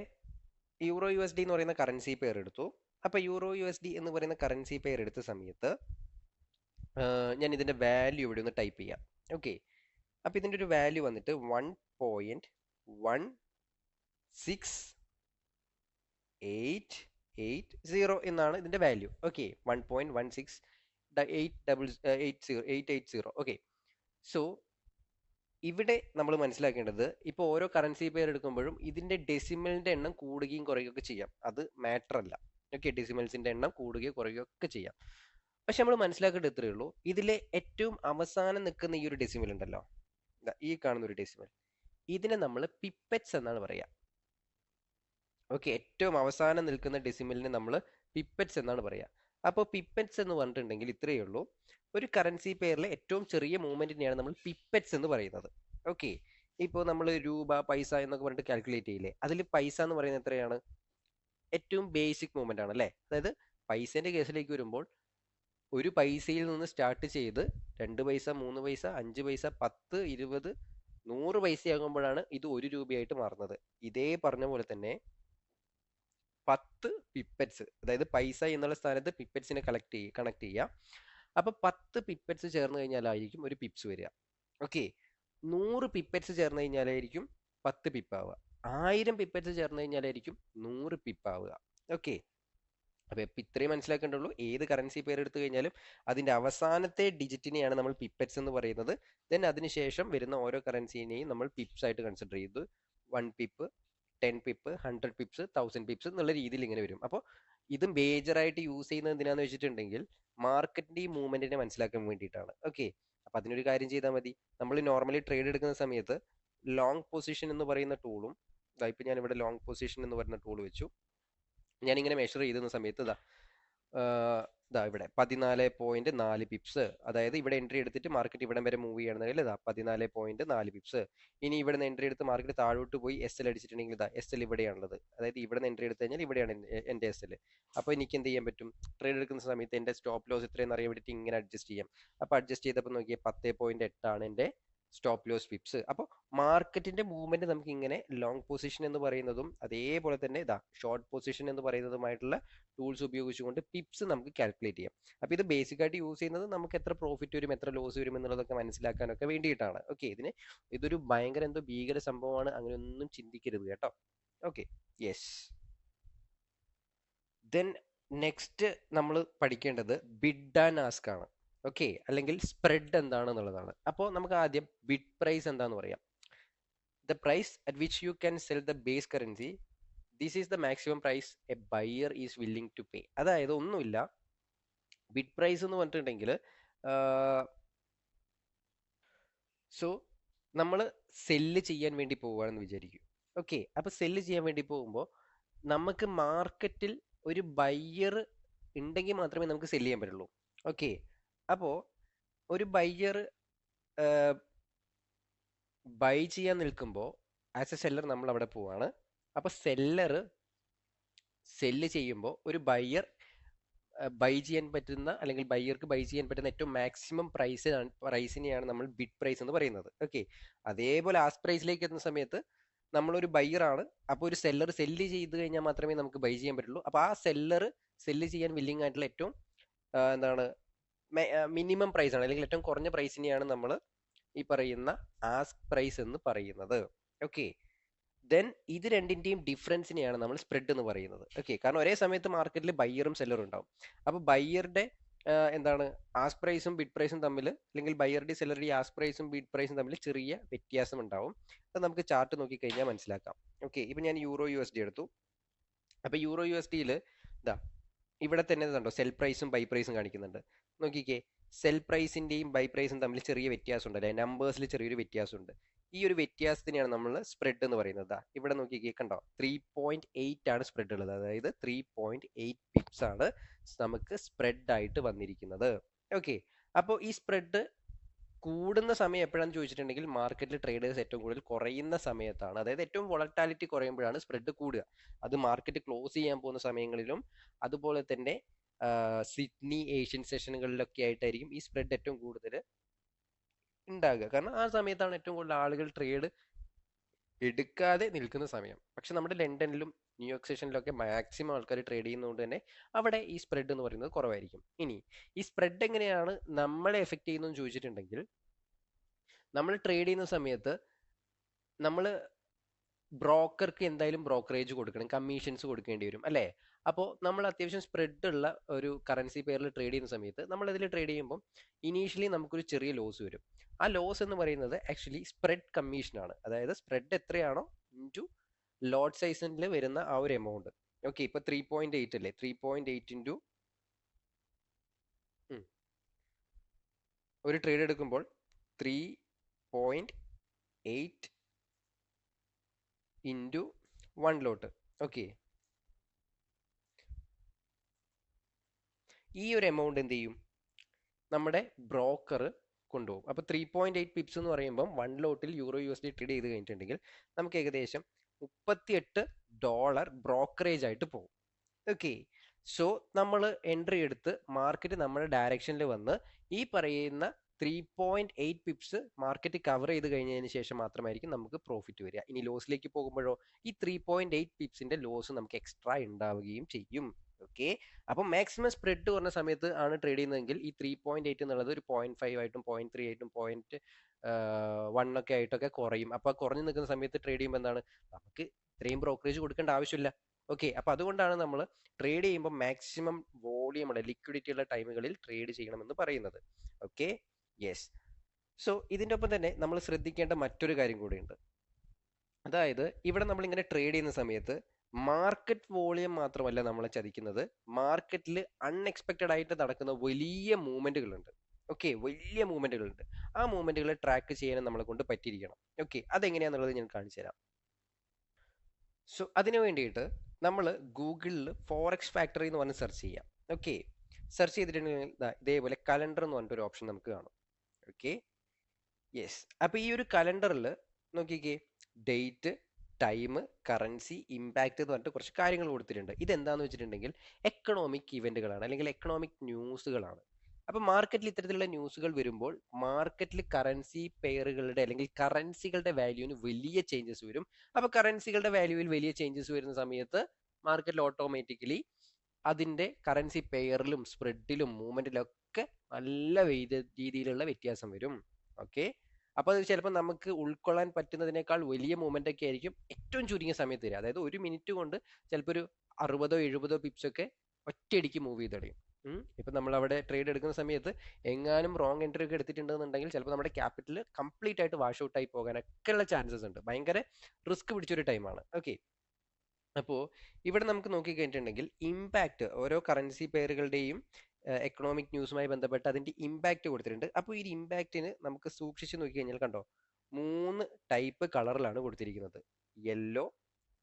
യൂറോ USD എന്ന് പറയുന്ന കറൻസി പെയർ എടുത്തു. അപ്പൊ യൂറോ USD എന്ന് പറയുന്ന കറൻസി പെയർ എടുത്ത സമയത്ത് ഞാൻ ഇതിന്റെ വാല്യൂ ഇവിടെ ഒന്ന് ടൈപ്പ് ചെയ്യാം. ഓക്കെ, അപ്പൊ ഇതിന്റെ ഒരു വാല്യൂ വന്നിട്ട് 1.16880 എന്നാണ് ഇതിന്റെ വാല്യൂ. ഓക്കെ, 1.16880. ഓക്കെ, സോ ഇവിടെ നമ്മൾ മനസ്സിലാക്കേണ്ടത് ഇപ്പോൾ ഓരോ കറൻസി പെയർ എടുക്കുമ്പോഴും ഇതിന്റെ ഡെസിമലിന്റെ എണ്ണം കൂടുകയും കുറയുകയൊക്കെ ചെയ്യാം. അത് മാറ്റർ അല്ല. ഓക്കെ, ഡെസിമൽസിന്റെ എണ്ണം കൂടുകയോ കുറയുകയോ ഒക്കെ ചെയ്യാം. പക്ഷെ നമ്മൾ മനസ്സിലാക്കേണ്ടത് ഇത്രയേ ഉള്ളൂ, ഇതിലെ ഏറ്റവും അവസാനം നിൽക്കുന്ന ഈ ഒരു ഡെസിമൽ ഉണ്ടല്ലോ, ഈ കാണുന്ന ഒരു ഡെസിമൽ, ഇതിനെ നമ്മൾ പിപ്പറ്റ്സ് എന്നാണ് പറയുക. ഓക്കെ, ഏറ്റവും അവസാനം നിൽക്കുന്ന ഡെസിമലിനെ നമ്മൾ പിപ്പറ്റ്സ് എന്നാണ് പറയുക. അപ്പോൾ പിപ്പറ്റ്സ് എന്ന് പറഞ്ഞിട്ടുണ്ടെങ്കിൽ ഇത്രയേ ഉള്ളൂ, ഒരു കറൻസി പെയറിലെ ഏറ്റവും ചെറിയ മൂവ്മെന്റിനെയാണ് നമ്മൾ പിപ്പറ്റ്സ് എന്ന് പറയുന്നത്. ഓക്കെ, ഇപ്പോൾ നമ്മൾ രൂപ, പൈസ എന്നൊക്കെ പറഞ്ഞിട്ട് കാൽക്കുലേറ്റ് ചെയ്യില്ലേ, അതിൽ പൈസ എന്ന് പറയുന്നത് എത്രയാണ്? ഏറ്റവും ബേസിക് മൂവ്മെന്റ് ആണ് അല്ലേ. അതായത് പൈസേന്റെ കേസിലേക്ക് വരുമ്പോൾ ഒരു പൈസയിൽ നിന്ന് സ്റ്റാർട്ട് ചെയ്ത് 2 പൈസ, 3 പൈസ, 5 പൈസ, 10, 20, 100 പൈസയാകുമ്പോഴാണ് ഇത് 1 രൂപയായിട്ട് മാറുന്നത്. ഇതേ പറഞ്ഞ പോലെ തന്നെ 10 പിപ്പറ്റ്സ്, അതായത് പൈസ എന്നുള്ള സ്ഥാനത്ത് പിപ്പറ്റ്സിനെ കണക്ട് ചെയ്യുക. അപ്പൊ 10 പിപ്പറ്റ്സ് ചേർന്ന് കഴിഞ്ഞാലായിരിക്കും ഒരു പിപ്സ് വരിക. ഓക്കെ, 100 പിപ്പറ്റ്സ് ചേർന്ന് കഴിഞ്ഞാലായിരിക്കും 10 പിപ്പ് ആവുക. 1000 പിപ്പറ്റ്സ് ചേർന്ന് കഴിഞ്ഞാലായിരിക്കും 100 പിപ്പ് ആവുക. ഓക്കെ, അപ്പൊ ഇത്രയും മനസ്സിലാക്കേണ്ടുള്ളൂ. ഏത് കറൻസി പെയർ എടുത്തു കഴിഞ്ഞാലും അതിന്റെ അവസാനത്തെ ഡിജിറ്റിനെയാണ് നമ്മൾ പിപ്പറ്റ്സ് എന്ന് പറയുന്നത്. ദെൻ അതിനുശേഷം വരുന്ന ഓരോ കറൻസിനെയും നമ്മൾ പിപ്സ് ആയിട്ട് കൺസിഡർ ചെയ്തു. 1 പിപ്പ്, 10 പിപ്പ്, 100 പിപ്സ്, 1000 പിപ്സ് എന്നുള്ള രീതിയിൽ ഇങ്ങനെ വരും. അപ്പോൾ ഇത് മേജറായിട്ട് യൂസ് ചെയ്യുന്നത് എന്തിനാന്ന് വെച്ചിട്ടുണ്ടെങ്കിൽ മാർക്കറ്റിന്റെ ഈ മൂവ്മെന്റിനെ മനസ്സിലാക്കാൻ വേണ്ടിയിട്ടാണ്. ഓക്കെ, അപ്പൊ അതിനൊരു കാര്യം ചെയ്താൽ മതി. നമ്മൾ നോർമലി ട്രേഡ് എടുക്കുന്ന സമയത്ത് ലോങ് പൊസിഷൻ എന്ന് പറയുന്ന ടൂളും, ഇപ്പൊ ഞാൻ ഇവിടെ ലോങ് പൊസിഷൻ എന്ന് പറയുന്ന ടൂൾ വെച്ചു. ഞാനിങ്ങനെ മെഷർ ചെയ്തുന്ന സമയത്ത് ഇതാ ഇവിടെ 14.4 പിപ്സ്, അതായത് ഇവിടെ എൻട്രി എടുത്തിട്ട് മാർക്കറ്റ് ഇവിടം വരെ മൂവ് ചെയ്യണമെങ്കിൽ ഇതാ 14.4 പിപ്സ്. ഇനി ഇവിടെ നിന്ന് എൻട്രി എടുത്ത് മാർക്കറ്റ് താഴോട്ട് പോയി SL അടിച്ചിട്ടുണ്ടെങ്കിൽ ഇതാ SL ഇവിടെയാണുള്ളത്. അതായത് ഇവിടെ നിന്ന് എൻട്രി എടുത്തു കഴിഞ്ഞാൽ ഇവിടെയാണ് എൻ്റെ SL. അപ്പോൾ എനിക്ക് എന്ത് ചെയ്യാൻ പറ്റും? ട്രേഡ് എടുക്കുന്ന സമയത്ത് എൻ്റെ സ്റ്റോപ്പ് ലോസ് എത്രയെന്ന് അറിയാൻ വേണ്ടിയിട്ട് ഇങ്ങനെ അഡ്ജസ്റ്റ് ചെയ്യാം. അപ്പോൾ അഡ്ജസ്റ്റ് ചെയ്തപ്പോൾ നോക്കിയാൽ 10.8 ആണ് എൻ്റെ സ്റ്റോപ്പ് ലോസ് പിപ്സ്. അപ്പോൾ മാർക്കറ്റിന്റെ മൂവ്മെന്റ് നമുക്ക് ഇങ്ങനെ ലോങ് പൊസിഷൻ എന്ന് പറയുന്നതും അതേപോലെ തന്നെ ഇതാ ഷോർട്ട് പൊസിഷൻ എന്ന് പറയുന്നതുമായിട്ടുള്ള ടൂൾസ് ഉപയോഗിച്ചുകൊണ്ട് പിപ്സ് നമുക്ക് കാൽക്കുലേറ്റ് ചെയ്യാം. അപ്പോൾ ഇത് ബേസിക് ആയിട്ട് യൂസ് ചെയ്യുന്നത് നമുക്ക് എത്ര പ്രോഫിറ്റ് വരും, എത്ര ലോസ് വരും എന്നുള്ളതൊക്കെ മനസ്സിലാക്കാനൊക്കെ വേണ്ടിയിട്ടാണ്. ഓക്കെ, ഇതൊരു ഭയങ്കര എന്തോ ഭീകര സംഭവമാണ്, അങ്ങനെയൊന്നും ചിന്തിക്കരുത് കേട്ടോ. Okay, yes. ദെൻ നെക്സ്റ്റ് നമ്മൾ പഠിക്കേണ്ടത് ബിഡ് ആൻഡ് ആസ്ക് ആണ്. ഓക്കെ, അല്ലെങ്കിൽ സ്പ്രെഡ് എന്താണെന്നുള്ളതാണ്. അപ്പോൾ നമുക്ക് ആദ്യം ബിഡ് പ്രൈസ് എന്താന്ന് പറയാം. The price at which you can sell the base currency, this is the maximum price a buyer is willing to pay. അതായത് ഒന്നുമില്ല, ബിഡ് പ്രൈസ് എന്ന് പറഞ്ഞിട്ടുണ്ടെങ്കിൽ സോ നമ്മൾ സെല്ല് ചെയ്യാൻ വേണ്ടി പോവുകയാണെന്ന് വിചാരിക്കും. ഓക്കെ, അപ്പൊ സെല്ല് ചെയ്യാൻ വേണ്ടി പോകുമ്പോൾ നമുക്ക് മാർക്കറ്റിൽ ഒരു ബയ്യർ ഉണ്ടെങ്കിൽ മാത്രമേ നമുക്ക് സെല്ല് ചെയ്യാൻ പറ്റുള്ളൂ. ഓക്കെ, അപ്പോൾ ഒരു ബയ്യർ ബൈ ചെയ്യാൻ നിൽക്കുമ്പോൾ ആസ് എ സെല്ലർ നമ്മൾ അവിടെ പോവാണ്. അപ്പോൾ സെല്ലർ സെല്ല് ചെയ്യുമ്പോൾ ഒരു ബയ്യർ ബൈ ചെയ്യാൻ പറ്റുന്ന, അല്ലെങ്കിൽ ബയ്യർക്ക് ബൈ ചെയ്യാൻ പറ്റുന്ന ഏറ്റവും മാക്സിമം പ്രൈസിനെയാണ് നമ്മൾ ബിഡ് പ്രൈസ് എന്ന് പറയുന്നത്. ഓക്കെ, അതേപോലെ ആസ്ക് പ്രൈസിലേക്ക് എത്തുന്ന സമയത്ത് നമ്മളൊരു ബയ്യർ ആണ്, അപ്പോൾ ഒരു സെല്ലർ സെല്ല് ചെയ്ത് കഴിഞ്ഞാൽ മാത്രമേ നമുക്ക് ബൈ ചെയ്യാൻ പറ്റുള്ളൂ. അപ്പോൾ ആ സെല്ലർ സെല്ല് ചെയ്യാൻ വില്ലിംഗ് ആയിട്ടുള്ള ഏറ്റവും എന്താണ് മിനിമം പ്രൈസ് ആണ്, അല്ലെങ്കിൽ ഏറ്റവും കുറഞ്ഞ പ്രൈസിനെയാണ് നമ്മൾ ഈ പറയുന്ന ആസ്ക് പ്രൈസ് എന്ന് പറയുന്നത്. ഓക്കെ, ദെൻ ഇത് രണ്ടിന്റെയും ഡിഫറൻസിനെയാണ് നമ്മൾ സ്പ്രെഡ് എന്ന് പറയുന്നത്. ഓക്കെ, കാരണം ഒരേ സമയത്ത് മാർക്കറ്റിൽ ബയ്യറും സെല്ലറും ഉണ്ടാവും. അപ്പോൾ ബയ്യറുടെ എന്താണ് ആസ്ക് പ്രൈസും ബിഡ് പ്രൈസും തമ്മിൽ, അല്ലെങ്കിൽ ബയറുടെ സെല്ലറുടെ ആസ്ക് പ്രൈസും ബിഡ് പ്രൈസും തമ്മിൽ ചെറിയ വ്യത്യാസം ഉണ്ടാവും. അത് നമുക്ക് ചാർട്ട് നോക്കിക്കഴിഞ്ഞാൽ മനസ്സിലാക്കാം. ഓക്കെ, ഇപ്പൊ ഞാൻ യൂറോ USD എടുത്തു. അപ്പൊ യൂറോ USDയിൽ ഇതാ ഇവിടെ തന്നെ കണ്ടോ സെൽ പ്രൈസും ബൈ പ്രൈസും കാണിക്കുന്നുണ്ട്. നോക്കിക്കേ, സെൽ പ്രൈസിന്റെയും ബൈ പ്രൈസും തമ്മിൽ ചെറിയ വ്യത്യാസമുണ്ട് അല്ലെ, നമ്പേഴ്സിൽ ചെറിയൊരു വ്യത്യാസമുണ്ട്. ഈ ഒരു വ്യത്യാസത്തിനെയാണ് നമ്മൾ സ്പ്രെഡ് എന്ന് പറയുന്നത്. ഇവിടെ നോക്കിക്കേ, കണ്ടോ 3.8 ആണ് സ്പ്രെഡ് ഉള്ളത്. അതായത് 3.8 പിപ്സ് ആണ് നമുക്ക് സ്പ്രെഡ് ആയിട്ട് വന്നിരിക്കുന്നത്. ഓക്കെ, അപ്പോൾ ഈ സ്പ്രെഡ് കൂടുന്ന സമയം എപ്പോഴാണെന്ന് ചോദിച്ചിട്ടുണ്ടെങ്കിൽ മാർക്കറ്റിൽ ട്രേഡേഴ്സ് ഏറ്റവും കൂടുതൽ കുറയുന്ന സമയത്താണ്. അതായത് ഏറ്റവും വോളറ്റാലിറ്റി കുറയുമ്പോഴാണ് സ്പ്രെഡ് കൂടുക. അത് മാർക്കറ്റ് ക്ലോസ് ചെയ്യാൻ പോകുന്ന സമയങ്ങളിലും അതുപോലെ തന്നെ സിഡ്നി ഏഷ്യൻ സെഷനുകളിലൊക്കെ ആയിട്ടായിരിക്കും ഈ സ്പ്രെഡ് ഏറ്റവും കൂടുതൽ ഉണ്ടാകുക. കാരണം ആ സമയത്താണ് ഏറ്റവും കൂടുതൽ ആളുകൾ ട്രേഡ് എടുക്കാതെ നിൽക്കുന്ന സമയം. പക്ഷെ നമ്മുടെ ലണ്ടനിലും ന്യൂയോർക്ക് സെഷനിലൊക്കെ മാക്സിമം ആൾക്കാർ ട്രേഡ് ചെയ്യുന്നതുകൊണ്ട് തന്നെ അവിടെ ഈ സ്പ്രെഡ് എന്ന് പറയുന്നത് കുറവായിരിക്കും. ഇനി ഈ സ്പ്രെഡ് എങ്ങനെയാണ് നമ്മളെ എഫക്ട് ചെയ്യുന്നതെന്ന് ചോദിച്ചിട്ടുണ്ടെങ്കിൽ, നമ്മൾ ട്രേഡ് ചെയ്യുന്ന സമയത്ത് നമ്മൾ ബ്രോക്കർക്ക് എന്തായാലും ബ്രോക്കറേജ് കൊടുക്കണം, കമ്മീഷൻസ് കൊടുക്കേണ്ടി വരും അല്ലേ. അപ്പോൾ നമ്മൾ അത്യാവശ്യം സ്പ്രെഡ് ഉള്ള ഒരു കറൻസി പെയറിൽ ട്രേഡ് ചെയ്യുന്ന സമയത്ത് നമ്മൾ അതിൽ ട്രേഡ് ചെയ്യുമ്പോൾ ഇനീഷ്യലി നമുക്കൊരു ചെറിയ ലോസ് വരും. ആ ലോസ് എന്ന് പറയുന്നത് ആക്ച്വലി സ്പ്രെഡ് കമ്മീഷനാണ്. അതായത് സ്പ്രെഡ് എത്രയാണോ ഇൻറ്റു ലോട്ട് സൈസിൽ വരുന്ന ആ ഒരു എമൗണ്ട്. ഓക്കെ, ഇപ്പൊ 3.8 അല്ലേ, 3.8 ഇൻറ്റു ഒരു ട്രേഡ് എടുക്കുമ്പോൾ 3.8 ഇൻറ്റു 1 ലോട്ട്. ഓക്കെ, ഈ ഒരു എമൗണ്ട് എന്ത് ചെയ്യും, നമ്മുടെ ബ്രോക്കർ കൊണ്ടുപോകും. അപ്പോൾ 3.8 പിപ്സ് എന്ന് പറയുമ്പോൾ 1 ലോട്ടിൽ യൂറോ USD ട്രേഡ് ചെയ്ത് കഴിഞ്ഞിട്ടുണ്ടെങ്കിൽ നമുക്ക് ഏകദേശം $38 ബ്രോക്കറേജ് ആയിട്ട് പോകും. ഓക്കെ, സോ നമ്മൾ എൻട്രി എടുത്ത് മാർക്കറ്റ് നമ്മുടെ ഡയറക്ഷനിൽ വന്ന് ഈ പറയുന്ന 3.8 പിപ്സ് മാർക്കറ്റ് കവർ ചെയ്ത് കഴിഞ്ഞതിന് ശേഷം മാത്രമായിരിക്കും നമുക്ക് പ്രോഫിറ്റ് വരിക. ഇനി ലോസിലേക്ക് പോകുമ്പോഴോ ഈ 3.8 പിപ്സിന്റെ ലോസ് നമുക്ക് എക്സ്ട്രാ ഉണ്ടാവുകയും ചെയ്യും. ഓക്കെ, അപ്പം മാക്സിമം സ്പ്രെഡ് കുറഞ്ഞ സമയത്ത് ആണ് ട്രേഡ് ചെയ്യുന്നതെങ്കിൽ ഈ 3.8 എന്നുള്ളത് ഒരു 0.5 ആയിട്ടും 0.3 ആയിട്ടും 0.1 ഒക്കെ ആയിട്ടൊക്കെ കുറയും. അപ്പൊ കുറഞ്ഞു നിൽക്കുന്ന സമയത്ത് ട്രേഡ് ചെയ്യുമ്പോൾ എന്താണ്, നമുക്ക് ഇത്രയും ബ്രോക്കറേജ് കൊടുക്കേണ്ട ആവശ്യമില്ല. ഓക്കെ, അപ്പൊ അതുകൊണ്ടാണ് നമ്മൾ ട്രേഡ് ചെയ്യുമ്പോൾ മാക്സിമം വോളിയം ഉള്ള ലിക്വിഡിറ്റി ഉള്ള ടൈമുകളിൽ ട്രേഡ് ചെയ്യണമെന്ന് പറയുന്നത്. Okay, yes. സോ ഇതിൻ്റെ ഒപ്പം തന്നെ നമ്മൾ ശ്രദ്ധിക്കേണ്ട മറ്റൊരു കാര്യം കൂടിയുണ്ട്. അതായത് ഇവിടെ നമ്മൾ ഇങ്ങനെ ട്രേഡ് ചെയ്യുന്ന സമയത്ത് മാർക്കറ്റ് വോളിയം മാത്രമല്ല നമ്മളെ ചതിക്കുന്നത്, മാർക്കറ്റിൽ അൺഎക്സ്പെക്റ്റഡ് ആയിട്ട് നടക്കുന്ന വലിയ മൂവ്മെന്റുകളുണ്ട്. ഓക്കെ, വലിയ മൂവ്മെന്റുകളുണ്ട്. ആ മൂവ്മെന്റുകളെ ട്രാക്ക് ചെയ്യാൻ നമ്മളെ കൊണ്ട് പറ്റിയിരിക്കണം. ഓക്കെ, അതെങ്ങനെയാണെന്നുള്ളത് ഞാൻ കാണിച്ചു തരാം. സോ അതിനു വേണ്ടിയിട്ട് നമ്മൾ ഗൂഗിളിൽ ഫോറക്സ് ഫാക്ടറി എന്ന് പറഞ്ഞ് സെർച്ച് ചെയ്യാം. ഓക്കെ, സെർച്ച് ചെയ്തിട്ടുണ്ടെങ്കിൽ ഇതേപോലെ കലണ്ടർ എന്ന് പറഞ്ഞിട്ടൊരു ഓപ്ഷൻ നമുക്ക് കാണും. Okay, yes. അപ്പൊ ഈ ഒരു കലണ്ടറിൽ നോക്കിക്കേ, ഡേറ്റ്, ടൈം, കറൻസി, ഇമ്പാക്റ്റ് എന്ന് പറഞ്ഞിട്ട് കുറച്ച് കാര്യങ്ങൾ കൊടുത്തിട്ടുണ്ട്. ഇതെന്താന്ന് വെച്ചിട്ടുണ്ടെങ്കിൽ എക്കണോമിക് ഇവന്റുകളാണ്, അല്ലെങ്കിൽ എക്കണോമിക് ന്യൂസുകളാണ്. അപ്പൊ മാർക്കറ്റിൽ ഇത്തരത്തിലുള്ള ന്യൂസുകൾ വരുമ്പോൾ മാർക്കറ്റിൽ കറൻസി പെയറുകളുടെ അല്ലെങ്കിൽ കറൻസികളുടെ വാല്യൂവിന് വലിയ ചേഞ്ചസ് വരും. അപ്പൊ കറൻസികളുടെ വാല്യൂവിൽ വലിയ ചേഞ്ചസ് വരുന്ന സമയത്ത് മാർക്കറ്റിൽ ഓട്ടോമാറ്റിക്കലി അതിന്റെ കറൻസി പെയറിലും സ്പ്രെഡിലും മൂവ്മെന്റിലും ഒക്കെ നല്ല രീതിയിലുള്ള വ്യത്യാസം വരും. ഓക്കെ, അപ്പോൾ അത് ചിലപ്പോൾ നമുക്ക് ഉൾക്കൊള്ളാൻ പറ്റുന്നതിനേക്കാൾ വലിയ മൂവ്മെന്റ് ഒക്കെ ആയിരിക്കും ഏറ്റവും ചുരുങ്ങിയ സമയത്ത് വരിക. അതായത് ഒരു മിനിറ്റ് കൊണ്ട് ചിലപ്പോൾ ഒരു 60-70 പിപ്സ് ഒക്കെ ഒറ്റയടിക്ക് മൂവ് ചെയ്ത് കളയും. ഇപ്പൊ നമ്മൾ അവിടെ ട്രേഡ് എടുക്കുന്ന സമയത്ത് എങ്ങാനും റോങ് എൻട്രി ഒക്കെ എടുത്തിട്ടുണ്ടെന്നുണ്ടെങ്കിൽ ചിലപ്പോൾ നമ്മുടെ ക്യാപിറ്റൽ കംപ്ലീറ്റ് ആയിട്ട് വാഷ് ഔട്ട് ആയി പോകാനൊക്കെ ഉള്ള ചാൻസസ് ഉണ്ട്. ഭയങ്കര റിസ്ക് പിടിച്ചൊരു ടൈമാണ്. ഓക്കെ, അപ്പോൾ ഇവിടെ നമുക്ക് നോക്കിക്കഴിഞ്ഞിട്ടുണ്ടെങ്കിൽ ഇമ്പാക്റ്റ് ഓരോ കറൻസി പെയറുകളുടെയും എക്കണോമിക് ന്യൂസുമായി ബന്ധപ്പെട്ട് അതിന്റെ ഇമ്പാക്റ്റ് കൊടുത്തിട്ടുണ്ട്. അപ്പോൾ ഈ ഇമ്പാക്റ്റിന് നമുക്ക് സൂക്ഷിച്ച് നോക്കി കഴിഞ്ഞാൽ കണ്ടോ 3 ടൈപ്പ് കളറിലാണ് കൊടുത്തിരിക്കുന്നത്: യെല്ലോ,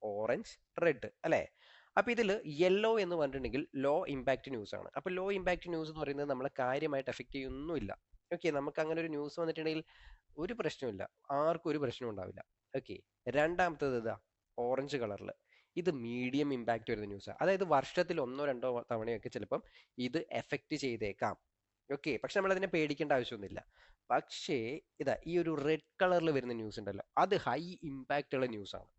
ഓറഞ്ച്, റെഡ് അല്ലേ. അപ്പൊ ഇതിൽ യെല്ലോ എന്ന് പറഞ്ഞിട്ടുണ്ടെങ്കിൽ ലോ ഇമ്പാക്റ്റ് ന്യൂസ് ആണ്. അപ്പൊ ലോ ഇമ്പാക്റ്റ് ന്യൂസ് എന്ന് പറയുന്നത് നമ്മളെ കാര്യമായിട്ട് എഫക്ട് ചെയ്യൊന്നുമില്ല. ഓക്കെ, നമുക്ക് അങ്ങനെ ഒരു ന്യൂസ് വന്നിട്ടുണ്ടെങ്കിൽ ഒരു പ്രശ്നമില്ല, ആർക്കും ഒരു പ്രശ്നം ഉണ്ടാവില്ല. ഓക്കെ, രണ്ടാമത്തത് ഇതാ ഓറഞ്ച് കളറിൽ, ഇത് മീഡിയം ഇമ്പാക്റ്റ് വരുന്ന ന്യൂസാണ്. അതായത് വർഷത്തിൽ 1-2 തവണയൊക്കെ ചിലപ്പം ഇത് എഫക്റ്റ് ചെയ്തേക്കാം. ഓക്കെ, പക്ഷെ നമ്മൾ അതിനെ പേടിക്കേണ്ട ആവശ്യമൊന്നുമില്ല. പക്ഷേ ഇതാ ഈ ഒരു റെഡ് കളറിൽ വരുന്ന ന്യൂസ് ഉണ്ടല്ലോ, അത് ഹൈ ഇമ്പാക്റ്റ് ഉള്ള ന്യൂസാണ്.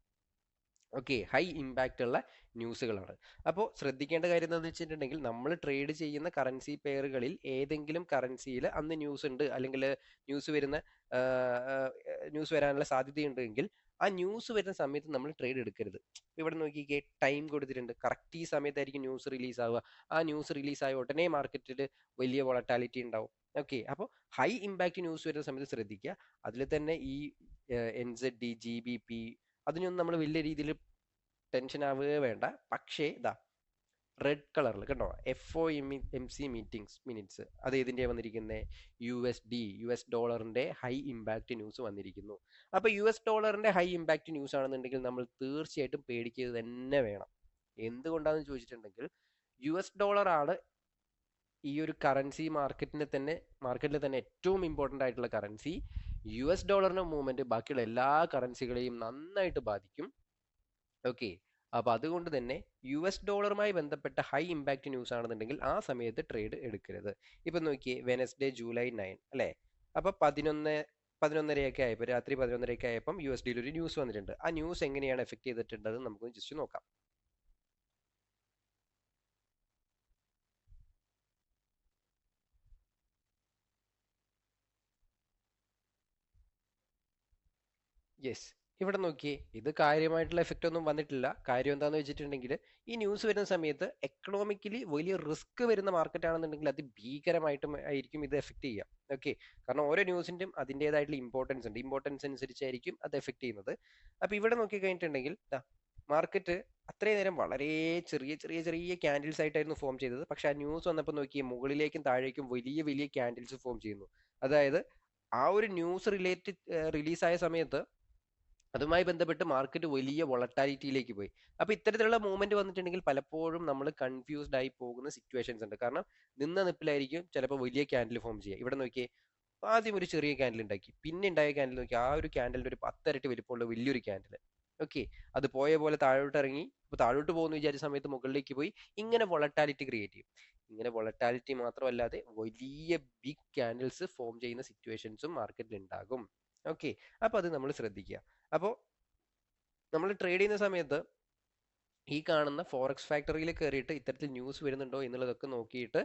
ഓക്കെ, ഹൈ ഇമ്പാക്റ്റ് ഉള്ള ന്യൂസുകളാണ്. അപ്പോൾ ശ്രദ്ധിക്കേണ്ട കാര്യം എന്താണെന്ന് വെച്ചിട്ടുണ്ടെങ്കിൽ നമ്മൾ ട്രേഡ് ചെയ്യുന്ന കറൻസി പെയറുകളിൽ ഏതെങ്കിലും കറൻസിയിൽ അന്ന് ന്യൂസ് ഉണ്ട് അല്ലെങ്കിൽ ന്യൂസ് വരാനുള്ള സാധ്യതയുണ്ടെങ്കിൽ ആ ന്യൂസ് വരുന്ന സമയത്ത് നമ്മൾ ട്രേഡ് എടുക്കരുത്. ഇവിടെ നോക്കിക്കേ, ടൈം കൊടുത്തിട്ടുണ്ട്, കറക്റ്റ് ഈ സമയത്തായിരിക്കും ന്യൂസ് റിലീസ് ആവുക. ആ ന്യൂസ് റിലീസ് ആയ ഉടനെ മാർക്കറ്റിൽ വലിയ വോളറ്റാലിറ്റി ഉണ്ടാവും. ഓക്കെ, അപ്പോൾ ഹൈ ഇമ്പാക്റ്റ് ന്യൂസ് വരുന്ന സമയത്ത് ശ്രദ്ധിക്കുക. അതിൽ തന്നെ ഈ NZD, GBP അതിനൊന്നും നമ്മൾ വലിയ രീതിയിൽ ടെൻഷൻ ആവുകയേ വേണ്ട. പക്ഷേ ഇതാ റെഡ് കളറിൽ കണ്ടോ, FOMC മിനിറ്റ്സ്, അത് ഏതിൻ്റെയാണ് വന്നിരിക്കുന്നത്? US ഡോളറിന്റെ ഹൈ ഇമ്പാക്റ്റ് ന്യൂസ് വന്നിരിക്കുന്നു. അപ്പൊ US ഡോളറിന്റെ ഹൈ ഇമ്പാക്റ്റ് ന്യൂസ് ആണെന്നുണ്ടെങ്കിൽ നമ്മൾ തീർച്ചയായിട്ടും പേടിക്കുക തന്നെ വേണം. എന്തുകൊണ്ടാണെന്ന് ചോദിച്ചിട്ടുണ്ടെങ്കിൽ US ഡോളർ ആണ് ഈ ഒരു കറൻസി മാർക്കറ്റിൽ തന്നെ ഏറ്റവും ഇമ്പോർട്ടൻ്റ് ആയിട്ടുള്ള കറൻസി. US ഡോളറിന്റെ മൂവ്മെന്റ് ബാക്കിയുള്ള എല്ലാ കറൻസികളെയും നന്നായിട്ട് ബാധിക്കും. ഓക്കെ, അപ്പൊ അതുകൊണ്ട് തന്നെ US ഡോളറുമായി ബന്ധപ്പെട്ട ഹൈ ഇമ്പാക്റ്റ് ന്യൂസ് ആണെന്നുണ്ടെങ്കിൽ ആ സമയത്ത് ട്രേഡ് എടുക്കരുത്. ഇപ്പൊ നോക്കിയേ, വെനസ്ഡേ July 9 അല്ലെ? അപ്പൊ 11:30 ആയപ്പോൾ, രാത്രി 11:30 ആയപ്പം USDയിൽ ഒരു ന്യൂസ് വന്നിട്ടുണ്ട്. ആ ന്യൂസ് എങ്ങനെയാണ് എഫക്ട് ചെയ്തിട്ടുള്ളത് നമുക്ക് ജസ്റ്റ് നോക്കാം. യെസ്, ഇവിടെ നോക്കിയേ, ഇത് കാര്യമായിട്ടുള്ള എഫക്റ്റ് ഒന്നും വന്നിട്ടില്ല. കാര്യം എന്താണെന്ന് വെച്ചിട്ടുണ്ടെങ്കിൽ ഈ ന്യൂസ് വരുന്ന സമയത്ത് എക്കണോമിക്കലി വലിയ റിസ്ക് വരുന്ന മാർക്കറ്റ് ആണെന്നുണ്ടെങ്കിൽ അത് ഭീകരമായിട്ടും ആയിരിക്കും ഇത് എഫക്ട് ചെയ്യുക. ഓക്കെ, കാരണം ഓരോ ന്യൂസിൻ്റെയും അതിൻ്റെതായിട്ടുള്ള ഇമ്പോർട്ടൻസ് ഉണ്ട്. ഇമ്പോർട്ടൻസ് അനുസരിച്ചായിരിക്കും അത് എഫക്ട് ചെയ്യുന്നത്. അപ്പോൾ ഇവിടെ നോക്കി കഴിഞ്ഞിട്ടുണ്ടെങ്കിൽ മാർക്കറ്റ് അത്രയും നേരം വളരെ ചെറിയ ചെറിയ ചെറിയ ക്യാൻഡിൽസ് ആയിട്ടായിരുന്നു ഫോം ചെയ്തത്. പക്ഷെ ആ ന്യൂസ് വന്നപ്പോൾ നോക്കിയേ, മുകളിലേക്കും താഴേക്കും വലിയ വലിയ ക്യാൻഡിൽസ് ഫോം ചെയ്യുന്നു. അതായത് ആ ഒരു ന്യൂസ് റിലീസായ സമയത്ത് അതുമായി ബന്ധപ്പെട്ട് മാർക്കറ്റ് വലിയ വൊളറ്റാലിറ്റിയിലേക്ക് പോയി. അപ്പൊ ഇത്തരത്തിലുള്ള മൂവ്മെന്റ് വന്നിട്ടുണ്ടെങ്കിൽ പലപ്പോഴും നമ്മൾ കൺഫ്യൂസ്ഡ് ആയി പോകുന്ന സിറ്റുവേഷൻസ് ഉണ്ട്. കാരണം നിന്ന നിപ്പിലായിരിക്കും ചിലപ്പോൾ വലിയ ക്യാൻഡിൽ ഫോം ചെയ്യുക. ഇവിടെ നോക്കിയേ, ആദ്യം ഒരു ചെറിയ ക്യാൻഡിൽ ഉണ്ടാക്കി, പിന്നെ ഉണ്ടായ ക്യാൻഡിൽ നോക്കി, ആ ഒരു ക്യാൻഡിലിന്റെ ഒരു 10 ഇരട്ടി വലിപ്പമുള്ള വലിയൊരു ക്യാൻഡിൽ. ഓക്കെ, അത് പോയ പോലെ താഴോട്ട് ഇറങ്ങി, അപ്പൊ താഴോട്ട് പോകുന്ന വിചാരിച്ച സമയത്ത് മുകളിലേക്ക് പോയി. ഇങ്ങനെ വൊളറ്റാലിറ്റി ക്രിയേറ്റ് ചെയ്യും. ഇങ്ങനെ വൊളറ്റാലിറ്റി മാത്രമല്ലാതെ വലിയ ബിഗ് ക്യാൻഡിൽസ് ഫോം ചെയ്യുന്ന സിറ്റുവേഷൻസും മാർക്കറ്റിൽ ഉണ്ടാകും. ഓക്കെ, അപ്പൊ അത് നമ്മൾ ശ്രദ്ധിക്കുക. അപ്പോൾ നമ്മൾ ട്രേഡ് ചെയ്യുന്ന സമയത്ത് ഈ കാണുന്ന ഫോറക്സ് ഫാക്ടറിയിൽ കയറിയിട്ട് ഇത്തരത്തിൽ ന്യൂസ് വരുന്നുണ്ടോ എന്നുള്ളതൊക്കെ നോക്കിയിട്ട്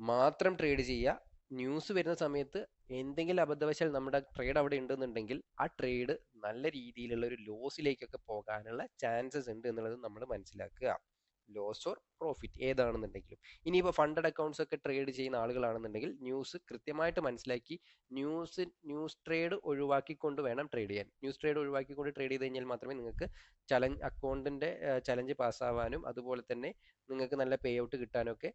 മാത്രം ട്രേഡ് ചെയ്യുക. ന്യൂസ് വരുന്ന സമയത്ത് എന്തെങ്കിലും അബദ്ധവശാൽ നമ്മുടെ ട്രേഡ് അവിടെ ഉണ്ടെന്നുണ്ടെങ്കിൽ ആ ട്രേഡ് നല്ല രീതിയിലുള്ള ഒരു ലോസിലേക്കൊക്കെ പോകാനുള്ള ചാൻസസ് ഉണ്ട് എന്നുള്ളത് നമ്മൾ മനസ്സിലാക്കുക. ലോസ് ഓർ പ്രോഫിറ്റ് ഏതാണെന്നുണ്ടെങ്കിലും. ഇനിയിപ്പോൾ ഫണ്ടഡ് അക്കൗണ്ട്സ് ഒക്കെ ട്രേഡ് ചെയ്യുന്ന ആളുകളാണെന്നുണ്ടെങ്കിൽ ന്യൂസ് കൃത്യമായിട്ട് മനസ്സിലാക്കി ന്യൂസ് ട്രേഡ് ഒഴിവാക്കിക്കൊണ്ട് വേണം ട്രേഡ് ചെയ്യാൻ. ന്യൂസ് ട്രേഡ് ഒഴിവാക്കിക്കൊണ്ട് ട്രേഡ് ചെയ്ത് കഴിഞ്ഞാൽ മാത്രമേ നിങ്ങൾക്ക് അക്കൗണ്ടിന്റെ ചലഞ്ച് പാസ്സാവാനും അതുപോലെ തന്നെ നിങ്ങൾക്ക് നല്ല പേ ഔട്ട് കിട്ടാനും ഒക്കെ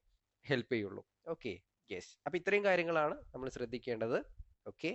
ഹെൽപ്പ് ചെയ്യുള്ളൂ. Okay, yes. അപ്പൊ ഇത്രയും കാര്യങ്ങളാണ് നമ്മൾ ശ്രദ്ധിക്കേണ്ടത്. ഓക്കെ.